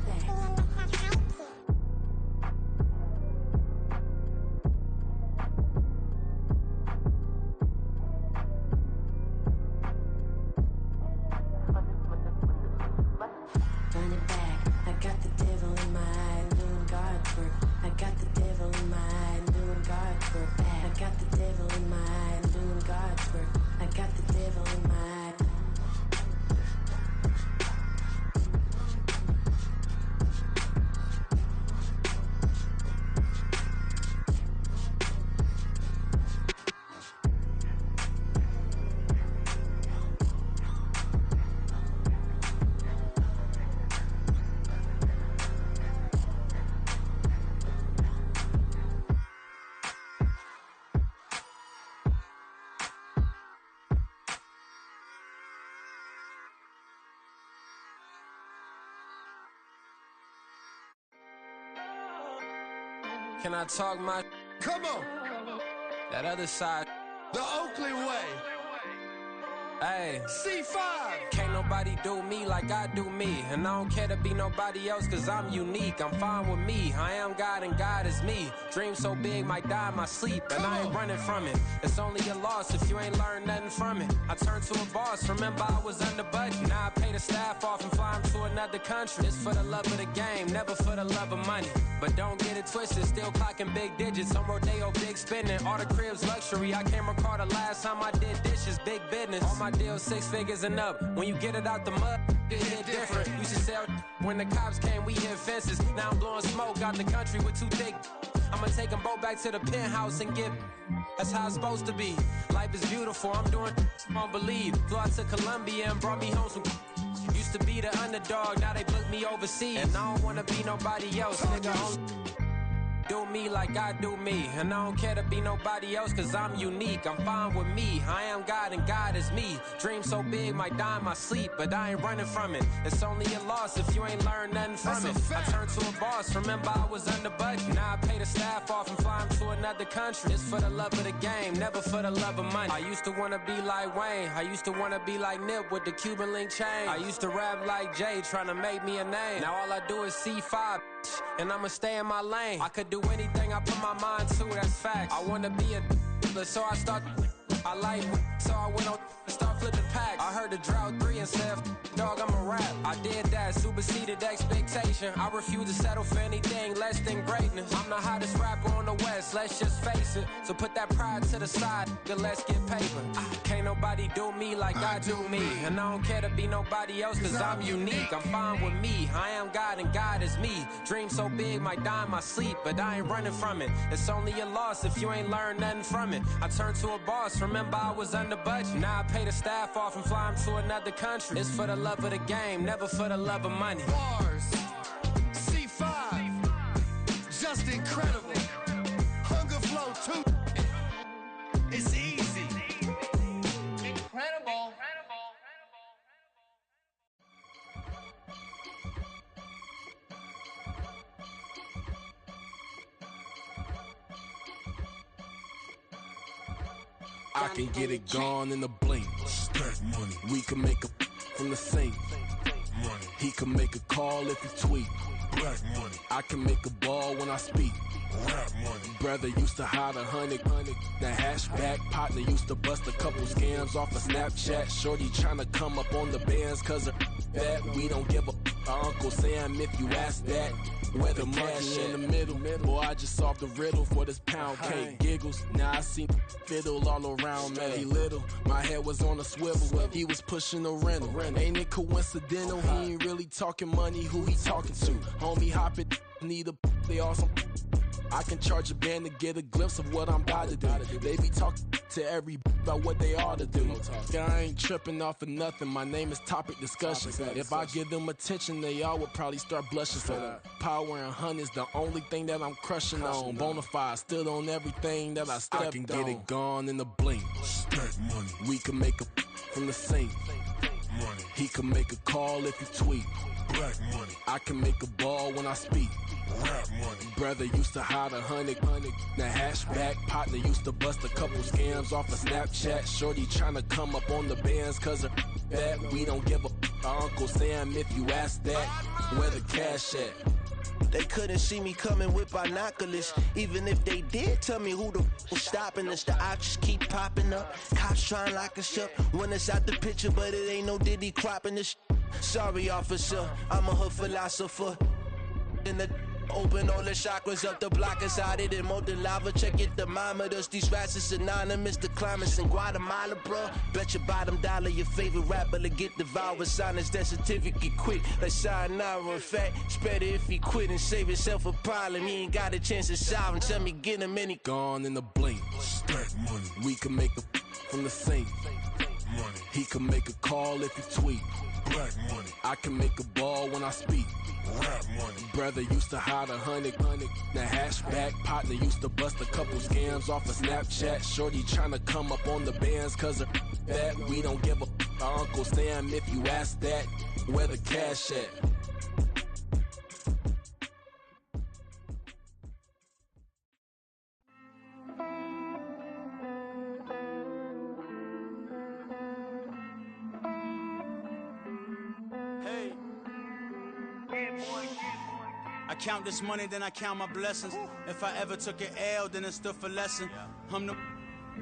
U: back. I got the devil in my eye, I'm doing God's work. I got the devil in my eye, I'm doing God's work. I got the devil in my eye, I'm doing God's work. I got the devil in my eye.
D: Can I talk my?
E: Come on.
D: That other side.
E: The Oakland way.
D: Hey,
E: C5.
D: Can't nobody do me like I do me. And I don't care to be nobody else cause I'm unique. I'm fine with me. I am God and God is me. Dream so big might die in my sleep. And I ain't running from it. It's only a loss if you ain't learned nothing from it. I turned to a boss. Remember I was under budget. Now I pay the staff off and fly them to another country. It's for the love of the game, never for the love of money. But don't get it twisted, still clocking big digits. On Rodeo, big spending. All the cribs luxury. I can't recall the last time I did dishes. Big business. All my deals 6 figures and up. When you get it out the mud, it hit different. Used to sell when the cops came, we hit fences. Now I'm blowing smoke out the country with 2 thick. I'ma take them both back to the penthouse and get. That's how it's supposed to be. Life is beautiful, I'm doing won't believe. Flew out to Colombia and brought me home some. Used to be the underdog, now they book me overseas. And I don't wanna be nobody else, nigga. Do me like I do me. And I don't care to be nobody else cause I'm unique. I'm fine with me. I am God and God is me. Dream so big might die in my sleep, but I ain't running from it. It's only a loss if you ain't learned nothing from it. I turned to a boss. Remember I was under budget. Now I pay the staff off and fly them to another country. It's for the love of the game, never for the love of money. I used to wanna be like Wayne. I used to wanna be like Nip with the Cuban link chain. I used to rap like Jay trying to make me a name. Now all I do is C5 and I'ma stay in my lane. I could do anything I put my mind to, that's fact. I wanna be a so I start. I like so I went on and start flipping packs. I heard the drought 3 and said, dog, I'm a rap. I did that, superseded expectation. I refuse to settle for anything less than greatness. I'm the hottest rapper on the West, let's just face it. So put that pride to the side, then let's get paper. Can't nobody do me like I do me. And I don't care to be nobody else cause I'm unique. I'm fine with me, I am God and God is me. Dream so big might die in my sleep, but I ain't running from it. It's only a loss if you ain't learned nothing from it. I turned to a boss, remember I was under budget. Now I pay the staff off and fly them to another country. It's for the love of the game, never for the love of money.
E: Bars. C5. Just incredible. Hunger Flow 2. It's easy. Incredible.
H: I can get it gone in a blink. Stack money. We can make a from the sink. Money. He can make a call if he tweet. Black money. I can make a ball when I speak. Rap money. Brother used to hide 100. The hashback partner used to bust a couple scams off of Snapchat. Shorty tryna come up on the bands cause of that. We don't give a Uncle Sam if you ask that. Where the money in the middle. Boy, I just solved the riddle for this pound cake. Giggles, now I see fiddle all around me. He little, my head was on a swivel. He was pushing a rental. Ain't it coincidental? He ain't really talking money, who he talking to? Homie hop it, need a they awesome. I can charge a band to get a glimpse of what I'm about to do. They be talking to every about what they ought to do. I ain't tripping off of nothing. My name is Topic Discussion. If I give them attention, they all would probably start blushing. So power and hunt is the only thing that I'm crushing on. Bonafide stood on everything that I stepped on. I can get it gone in a blink. Stack money. We can make a from the sink. Money. He can make a call if he tweet. Black money. I can make a ball when I speak. Rap money. Brother used to hide 100. The hashback partner used to bust a couple scams off of Snapchat. Shorty tryna come up on the bands cause of that. We don't give a Uncle Sam if you ask that. Where the cash at?
W: They couldn't see me coming with binoculars. Even if they did, tell me who the was stopping us. The options keep popping up. Cops trying to lock us up. When it's out the picture, but it ain't no Diddy cropping this. Sorry, officer, I'm a hood philosopher. In the open all the chakras up the block inside it and molten lava. Check your thermometers. These rats is anonymous. The climates in Guatemala, bro. Bet your bottom dollar your favorite rapper to get devoured. Sign his death certificate quick. Like sayonara. In fact, it's better if he quit and save himself a problem. He ain't got a chance to solve and tell me get him any.
H: Gone in a blink. Stack money. We can make a from the sink. Money. He can make a call if he tweet. Black money. I can make a ball when I speak. Rap money. Brother used to hide 100. The hashback partner used to bust a couple scams off of Snapchat. Shorty tryna come up on the bands cause of that. We don't give a Uncle Sam if you ask that. Where the cash at?
B: count this money, then I count my blessings. If I ever took an L, then it stood for lesson. I'm the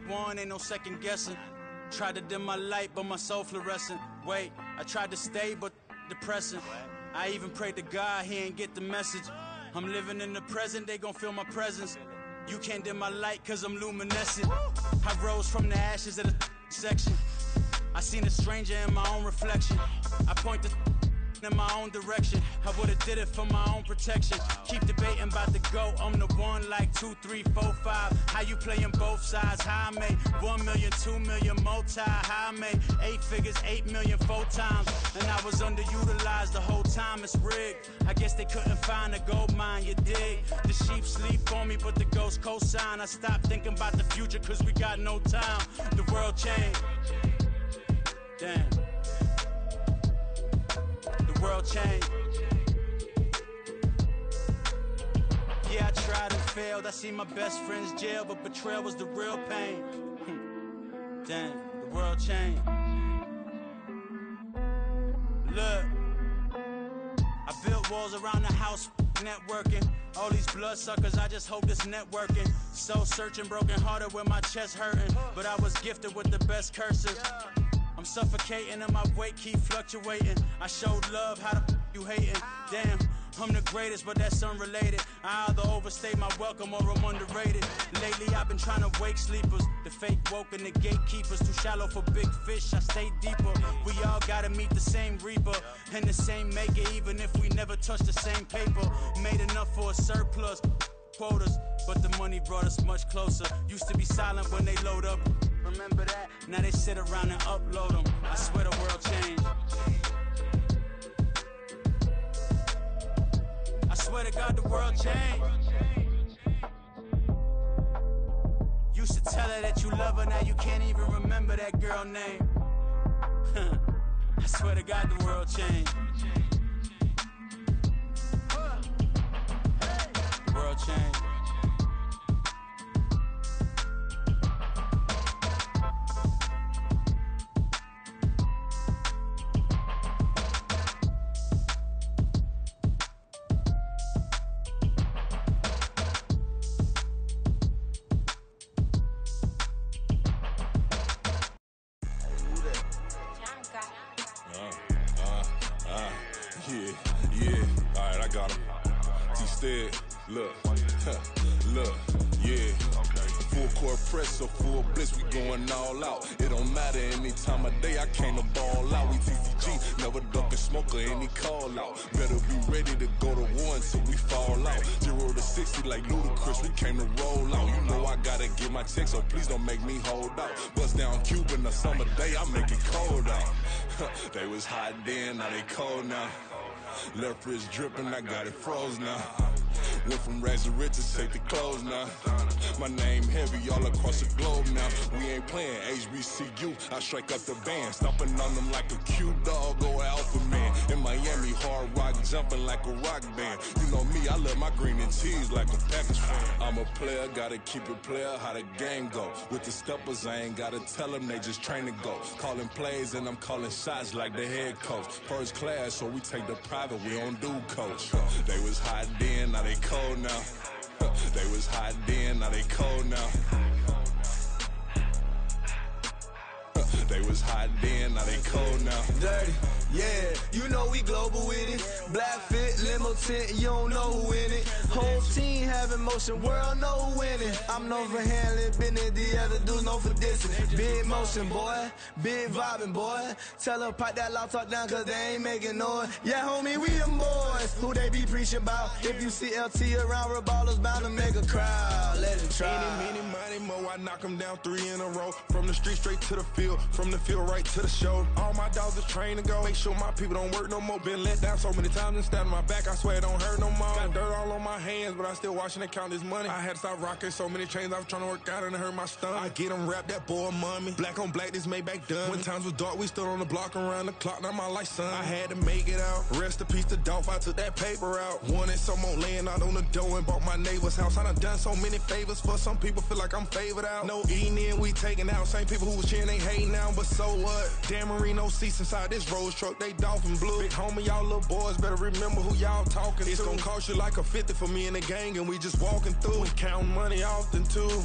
B: one, ain't no second guessing. Tried to dim my light, but my soul fluorescent. Wait, I tried to stay, but depressing. I even prayed to God, he ain't get the message. I'm living in the present, they gon' feel my presence. You can't dim my light, cause I'm luminescent. I rose from the ashes of the section. I seen a stranger in my own reflection. I point the in my own direction. I would've did it for my own protection. Keep debating about the GOAT. I'm the one like 2, 3, 4, 5. How you playing both sides? How I made 1 million, 2 million multi. How I made 8 figures, 8 million 4 times. And I was underutilized the whole time. It's rigged. I guess they couldn't find a gold mine, you dig? The sheep sleep on me, but the ghost cosign. I stopped thinking about the future cause we got no time. The world changed. Damn. The world changed. Yeah, I tried and failed. I see my best friend's jail, but betrayal was the real pain. Damn, the world changed. Look, I built walls around the house, networking. All these bloodsuckers, I just hope this networking. Soul searching, broken hearted with my chest hurting. But I was gifted with the best curses. I'm suffocating and my weight keep fluctuating. I showed love, how the you hating? Damn, I'm the greatest, but that's unrelated. I either overstay my welcome or I'm underrated. Lately I've been trying to wake sleepers. The fake woke and the gatekeepers. Too shallow for big fish, I stay deeper. We all gotta meet the same reaper and the same maker, even if we never touch the same paper. Made enough for a surplus quotas, but the money brought us much closer. Used to be silent when they load up. Remember that? Now they sit around and upload them. I swear the world changed. I swear to God the world changed. Used to tell her that you love her, now you can't even remember that girl name. I swear to God the world changed. The world changed.
L: Yeah, alright, I got him. T-Stead, look, yeah. Full court press or full blitz, we going all out. It don't matter any time of day, I came to ball out. We TCG, never duck a smoke or any call out. Better be ready to go to war until we fall out. 0 to 60 like Ludacris, we came to roll out. You know I gotta get my check, so please don't make me hold out. Bust down Cuban a summer day, I make it cold out. They was hot then, now they cold now. Left wrist dripping, I got it froze now. Went from rags to riches, take the clothes now. My name heavy all across the globe now. We ain't playing HBCU, I strike up the band. Stomping on them like a cute dog or alpha man. In Miami, hard rock jumping like a rock band. You know me, I love my green and cheese like a Packers fan. I'm a player, gotta keep it player, how the game go. With the steppers, I ain't gotta tell them, they just train to go. Calling plays and I'm calling shots like the head coach. First class, so we take the private, we don't do coach. They was hot then, now they cold now. They was hot then, now they cold now. They was hot then, now they cold now.
W: Dirty, yeah, you know we global with it. Black fit, limo tint, you don't know who in it. Whole team having motion, world know who winning. I'm known for handling business, the other dudes known for dissing. Big motion, boy, big vibing, boy. Tell her pipe that loud talk down, cause they ain't making noise. Yeah, homie, we them boys, who they be preaching about. If you see LT around, Reballer's bound to make a crowd. Let it try.
M: Any, money, mo, I knock them down 3 in a row. From the street straight to the field, from the field right to the show. All my dogs are trained to go. Make sure my people don't work no more. Been let down so many times and stand on my back, I swear it don't hurt no more. Got dirt all on my hands, but I still watching and count this money. I had to stop rocking so many chains, I was trying to work out and it hurt my stomach. I get them wrapped, that boy mommy. Black on black, this Maybach done. When times was dark, we stood on the block around the clock, now my life son. I had to make it out. Rest in peace to Dolph, I took that paper out. Wanted some more laying out on the door and bought my neighbor's house. I done done so many favors for some people, feel like I'm favored out. No eating in, we taking out. Same people who was cheering, they hating now, but so what? Dan Marino seats inside this Rolls truck, they Dolphin blue. Big homie, y'all little boys better remember who y'all start talking. It's gonna cost you like a 50 for me and the gang, and we just walking through and counting money often too.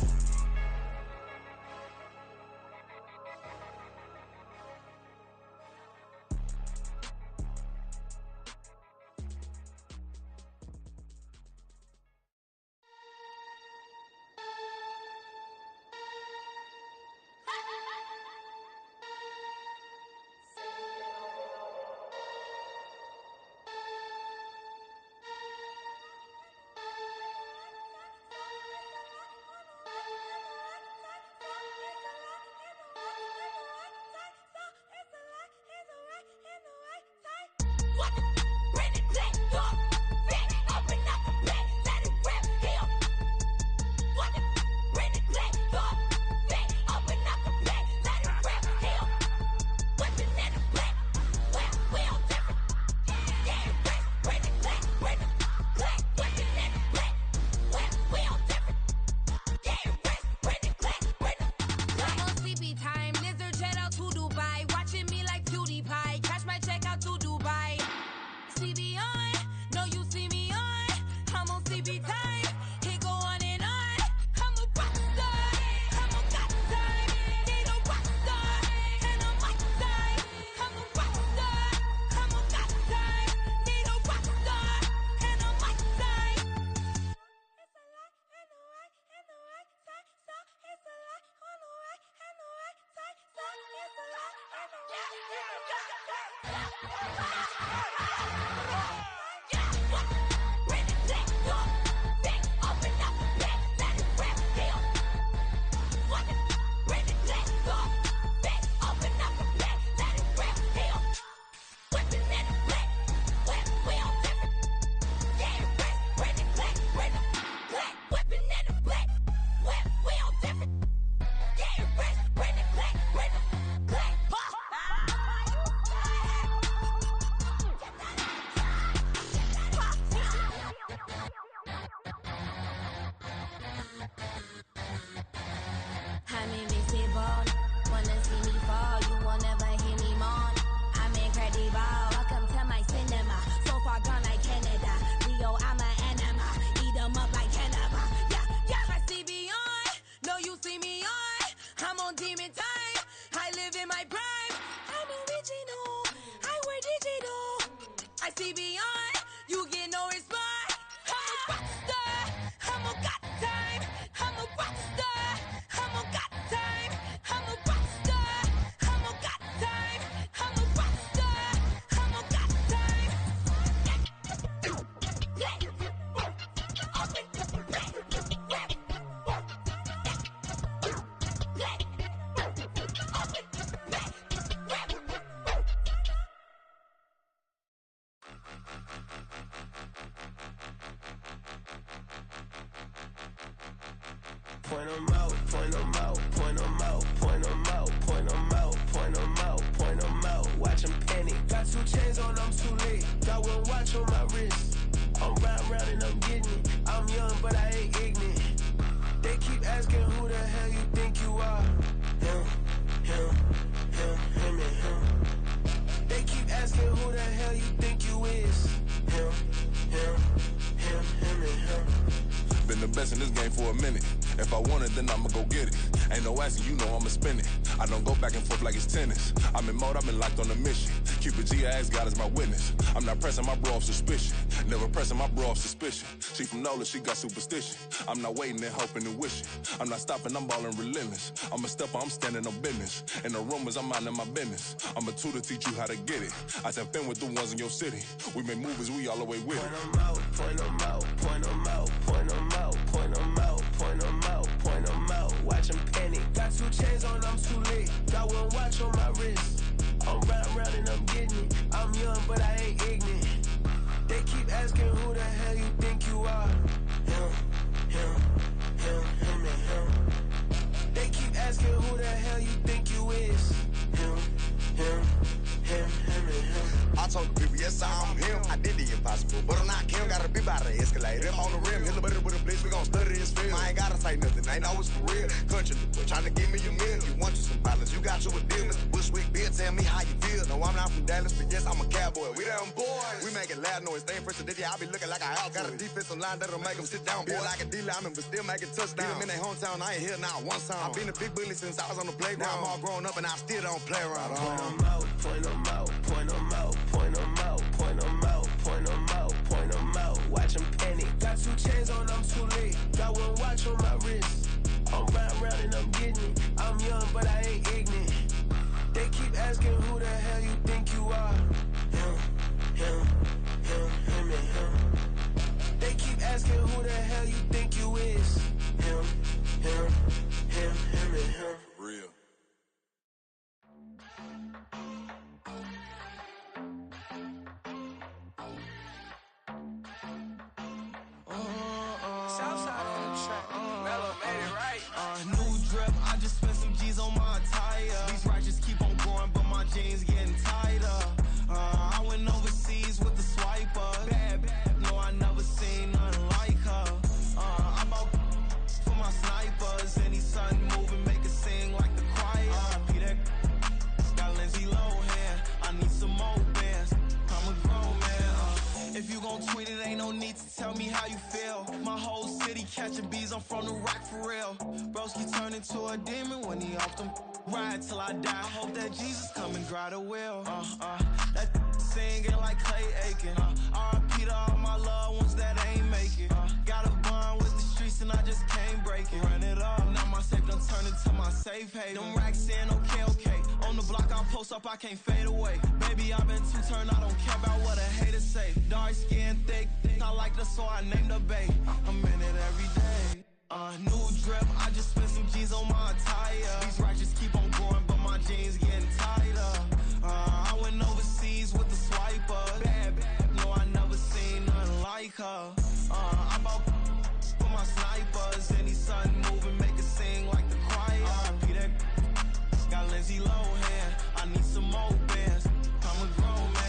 S: Point 'em out, point 'em out, point 'em out, point 'em out, point 'em out, point 'em out, point 'em out. Watch 'em panic. Got 2 chains on, I'm too late. Got 1 watch on my wrist. I'm round and I'm getting it. I'm young, but I ain't ignorant. They keep asking who the hell you think you are. Him, and him. They keep asking who the hell you think you is. Him, and him.
L: Been the best in this game for a minute. If I want it, then I'ma go get it. Ain't no asking, you know I'ma spin it. I don't go back and forth like it's tennis. I'm in mode, I've been locked on a mission. Cupid G, I ask God as my witness. I'm not pressing my bro off suspicion. Never pressing my bro off suspicion. She from Nola, she got superstition. I'm not waiting and hoping and wishing. I'm not stopping, I'm balling relentless. I'm a stepper, I'm standing on business. In the rumors, I'm minding my business. I'm a tutor, teach you how to get it. I said, been with the ones in your city. We make movies, we all the way with it.
S: Point 'em out, point 'em out, point 'em out, point 'em out, point 'em out, point 'em out, point 'em out. Watch 'em panic. Got 2 chains on, I'm too late. Got 1 watch on my wrist. I'm round and I'm getting it. I'm young, but I ain't ignorant. They keep asking who the hell you think you are. Him, and him. They keep asking who the hell you think you is. Him, and him.
C: I told the people, yes, I'm him. I did the impossible, but I'm not Kim. Gotta be by the escalator. If on the rim, hit the butter with a blitz, we gon' study this film. I ain't gotta say nothing, ain't know it's for real. Country, trying to give me a meal. You want you some violence, you got you a deal. Mr. Bushwick, Bill, tell me how you feel. No, I'm not from Dallas, but yes, I'm a cowboy. We them boys. We making loud noise. Staying fresh today, I be looking like a house. Got a defensive line that'll make them sit down. Feel like a D-lineman, but still making touchdowns. Beat them in their hometown, I ain't here now one time. I've been a big bully since I was on the playground. Now I'm all grown up and I still don't play around.
S: Point them out, point them out, point them out, point them out, point them out, point them out, point them out. Watch them panic. Got 2 chains on, I'm too late. Got 1 watch on my wrist. I'm riding around and I'm getting it. I'm young, but I ain't ignorant. They keep asking who the hell you think you are. Him, him, him, him, and him. They keep asking who the hell you think you is. Him, him, him, him, and him.
L: Real.
F: Southside on the track. Mellow made it right. New drip, I just spent some G's on my attire. These righteous keep on going, but my jeans getting tighter. I went overseas with the swiper. Bad, no, I never seen nothing like her. I bought for my snipers. Any son moving, make it sing like the choir. Peter got Lindsay Lohan. I need some more bands. I'm a grown man. If you gon' tweet it, ain't no need to tell me how you feel. My whole city catching bees, I'm from the rock for real. Broski turned into a demon when he off them. Ride till I die. I hope that Jesus come and dry the wheel. That singing like Clay Aiken. R.I.P. to all my loved ones that ain't make it. Got a bond with the streets and I just can't break it. Run it up, now my safe done turned into my safe haven. Them racks in, okay. On the block I post up, I can't fade away. Baby, I've been too turned, I don't care about what a hater say. Dark skin, thick, I like the so I named the bay. I'm in it every day. New drip, I just spent some G's on my attire. These righteous keep on going, but my jeans getting tighter. I went overseas with the swiper. Bad, no, I never seen nothing like her. I bought for my snipers. Any son moving, make it sing like the choir. Peter got Lindsay Lohan. I need some more bands. I'm a grown man.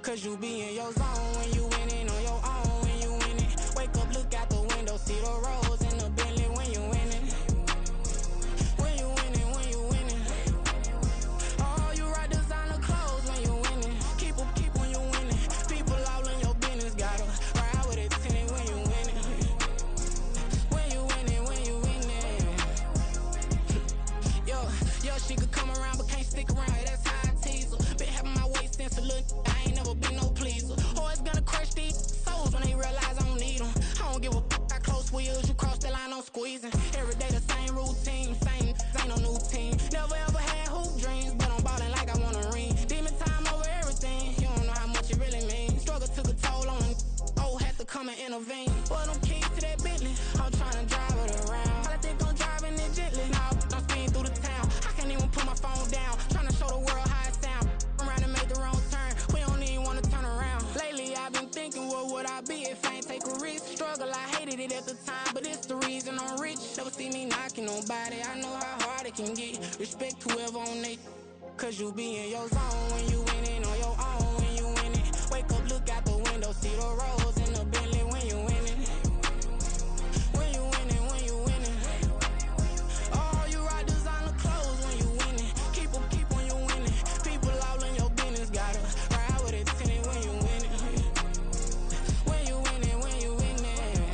G: Cause you be in your zone when you winning on your own when you winning. Wake up, look out the window, see the rose in the Bentley when you winning. When you winning, when you winning. Oh, you rock designer clothes when you winning. Keep when you winning. People all in your business, gotta ride with it tinted when you winning. When you winning, when you winning. Yo, she could come around but can't stick around. That's how I tease her. Been having my waist since a little. I ain't never been no pleaser. Always gonna crush these souls when they realize I don't need them. I don't give a f*** how close we is. You cross the line, I'm squeezing. Every day the same routine, same ain't no new team. Never ever had hoop dreams, but I'm ballin' like I want a ring. Demon time over everything. You don't know how much it really means. Struggle took a toll on them. Oh, had to come and intervene. Boy, them keys to that Bentley. I'm trying to drive it around. I think I'm driving it gently. Now I'm speeding through the town. I can't even put my phone down. Trying to show the world how it sound. Around and make the wrong turn. We don't even wanna turn around. Lately I've been thinking, what would I be if I ain't take a risk? Struggle, I hated it at the time, but it's the reason I'm rich. Never see me knocking nobody. I know how hard it can get. Respect whoever on it. Cause you be in your zone when you winning on your own when you winning. Wake up, look out the window, see the rose in the Bentley when you winning. When you winning, when you winning. Oh, you rock designer clothes when you winning. Keep when you winning. People all in your business, gotta ride with it tinted when you winning. When you winning, when you winning.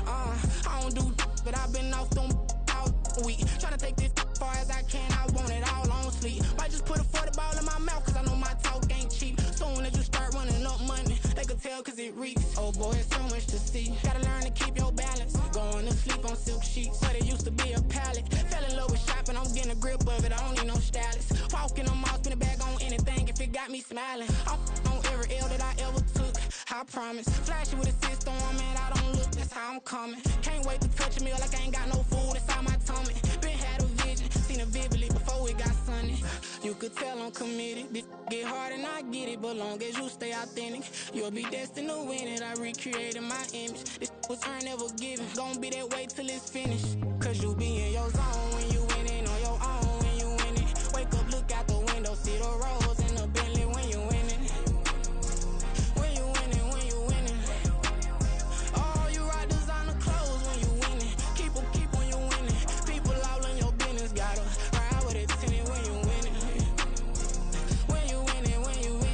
G: I don't do but I've been off them all week. Tryna take this far as I can, I want it all on sleep. Might just put a 40 ball in my mouth, cause I know my talk ain't cheap. Soon as you start running up money, they could tell cause it reeks. Oh boy, it's so much to see. Gotta learn to keep your balance. Going to sleep on silk sheets, but it used to be a pallet. Fell in love with shopping, I'm getting a grip of it, I don't need no stylist. Walking on mouth, spin a bag on anything if it got me smiling. I'm on every L that I ever took, I promise. Flashy with a system, man, I don't look, that's how I'm coming. Can't wait to touch a meal like I ain't got no food, it's could tell I'm committed. This get hard and I get it, but long as you stay authentic, you'll be destined to win it. I recreated my image. This was earned, never given. Gonna be that way till it's finished. Cause you be in your zone when you winning on your own when you winning. Wake up, look out the window, see the rose in the Bentley when you winning. When you winning, when you winning. Oh, you rock designer clothes when you winning. Keep when you winning. People all in your business, gotta ride with it tinted when you winning. When you winning, when you winning.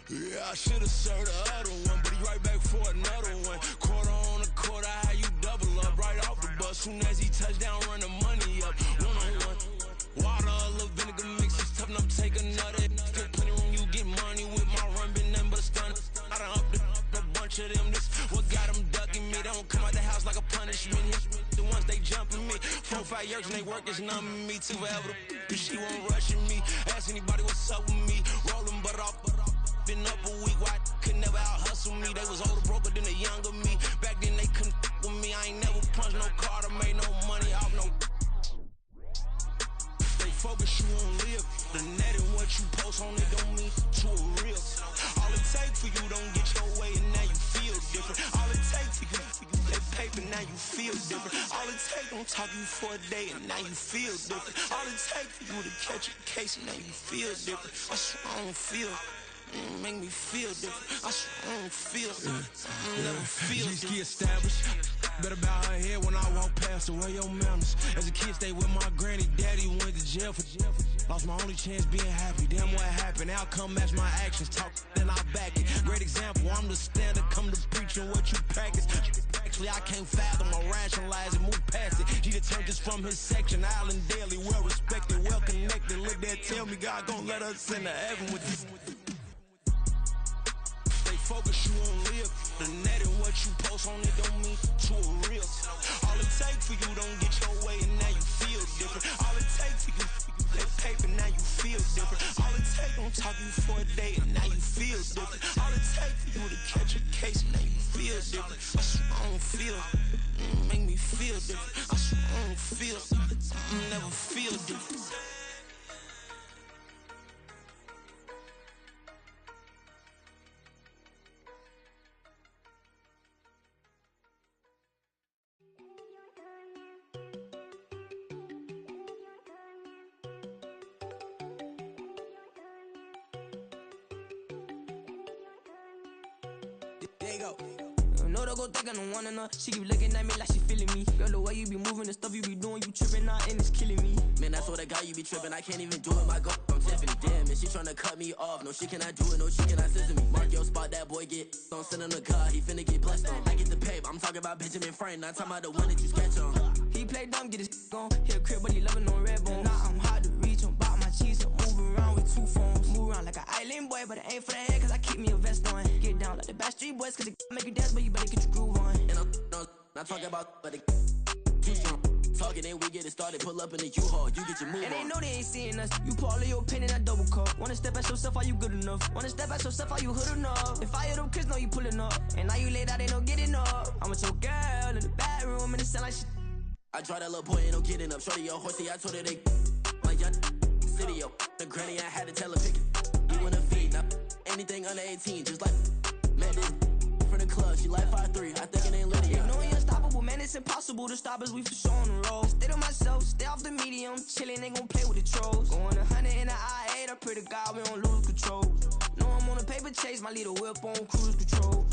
M: Yeah, I should've served the other one, but he right back for another one. Quarter on a quarter, how you double up right off the bus. Soon as he touch down, run the money up. One on one. Water, a little vinegar mix, it's tough enough to take another. Still plenty room, you get money with my run, been nothing but a stun. I done up a bunch of them. This what got them ducking me. They don't come out the house like a punishment. The ones they jumping me. 4-5 years and they work is numbing me. Too forever the she won't rushing me. Ask anybody what's up with me. Rolling but off. Been up a week, why could never out hustle me? They was older, broker than the younger me. Back then they couldn't with me. I ain't never punched no card or made no money off no. They focus, you won't live. The net and what you post on it don't mean to a real. All it take for you don't get your way and now you feel different. All it take for you that paper, now you feel different. All it take don't talk you for a day and now you feel different. All it take for you to catch a case and now you feel different. I swear I don't feel. Make me feel different. I swear I don't feel. Never feel different. Established. Better bow her head when I walk past her. Where your manners? As a kid, stayed with my granny. Daddy went to jail for. Lost my only chance being happy. Damn, what happened? Outcome match my actions. Talk, then I back it. Great example. I'm the standard. Come to preaching what you practice. Actually, I can't fathom or rationalize it. Move past it. He determined just from his section. Island Daily, well respected, well connected. Look there, tell me God gon' let us into heaven with this. Focus, you won't live. The net and what you post on it don't mean to a real. All it take for you don't get your way and now you feel different. All it take for you that paper, now you feel different. All it take don't talk you for a day and now you feel different. All it take for you to catch a case and now you feel different. I swear I don't feel. Make me feel different. I swear I don't feel. Never feel different.
N: There you go. No, don't go think I don't wanna know. She keep looking at me like she feeling me. Girl, the way you be moving, the stuff you be doing, you tripping out and it's killing me.
P: Man, I swear to God, you be tripping. I can't even do it. My girl from Tiffany. Damn, and she tryna cut me off. No, she cannot do it. No, she cannot scissor me. Mark your spot, that boy get on. Send him to God, he finna get blessed on. I get the paper. I'm talking about Benjamin Franklin. Not talking about the one that you sketch on.
N: He play dumb, get his on. He a crib, but he loving on red bone. Now I'm hard to reach. I'm bout my cheese. I'm moving around with 2 phones. Move around like an island boy, but it ain't for the head, cause I keep me a vest on. Get down like the Backstreet Boys, cause it make you dance, but you better get your groove on.
P: And I'm not talking about, but it too strong. Talking and we get it started, pull up in the U-Haul, you get your move
N: and
P: on.
N: they know they ain't seeing us. You pull all of your pin in that double cup. Wanna step at yourself, are you good enough? Wanna step at yourself, are you hood enough? If I hear them kids, know you pulling up. And now you laid out, ain't no getting up. I'm with your girl in the bedroom, and it sound like shit.
P: I draw that little boy, ain't no getting up. Shorty your horsey, I told her they my young city, yo. The granny, I had to tell her pick it. You wanna feed, now anything under 18, just like man, this from the club, she like 5'3", I think it ain't Lydia.
N: You know we unstoppable, man, it's impossible to stop us, we for sure on the road. Stay to myself, stay off the medium, chillin', they gon' play with the trolls. Going 100 in the I-8, I pray to God we don't lose control. Know I'm on a paper chase, my leader whip on cruise control.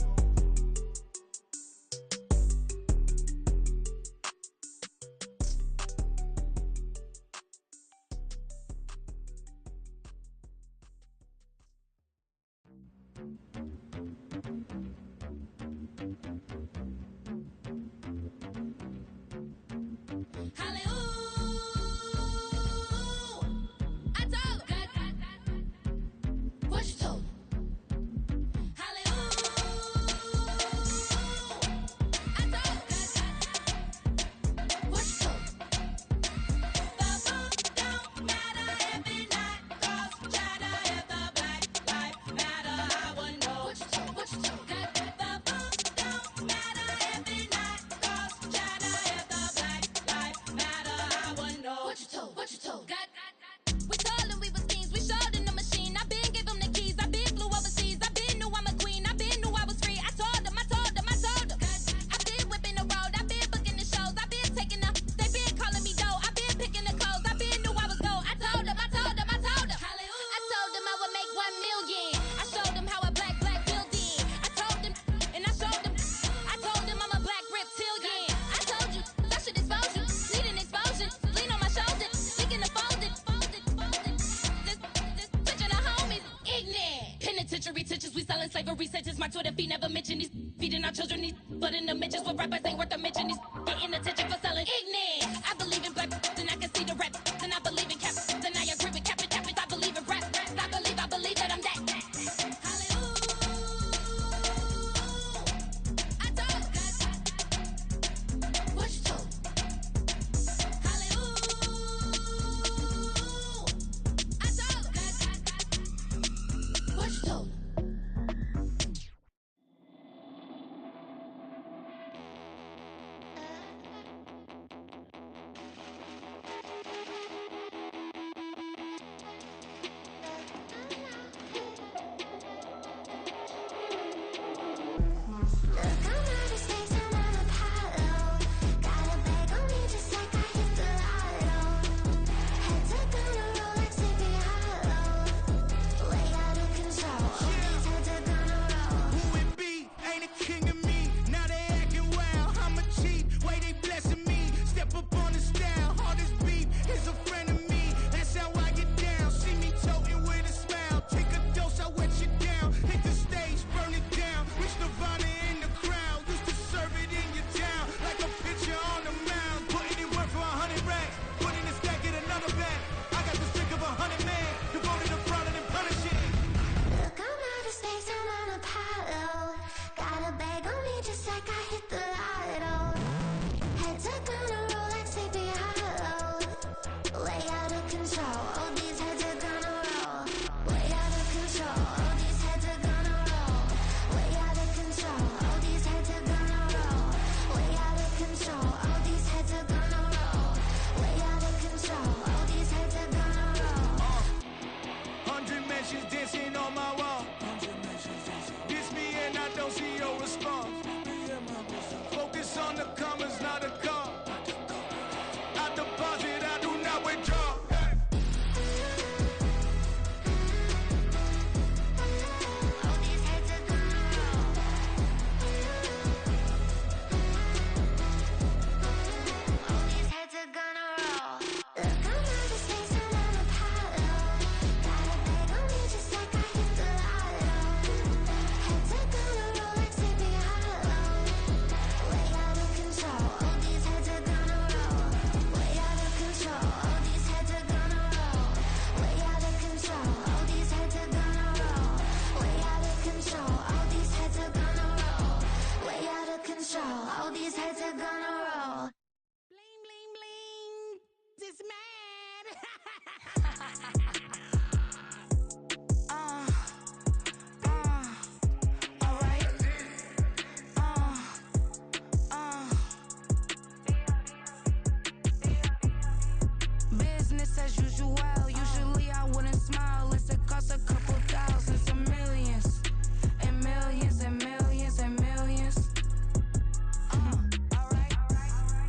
U: luxury teachers, we selling slavery sentence. My Twitter feed never mention these feeding our children these, but in the mentions with rappers ain't worth a mention. These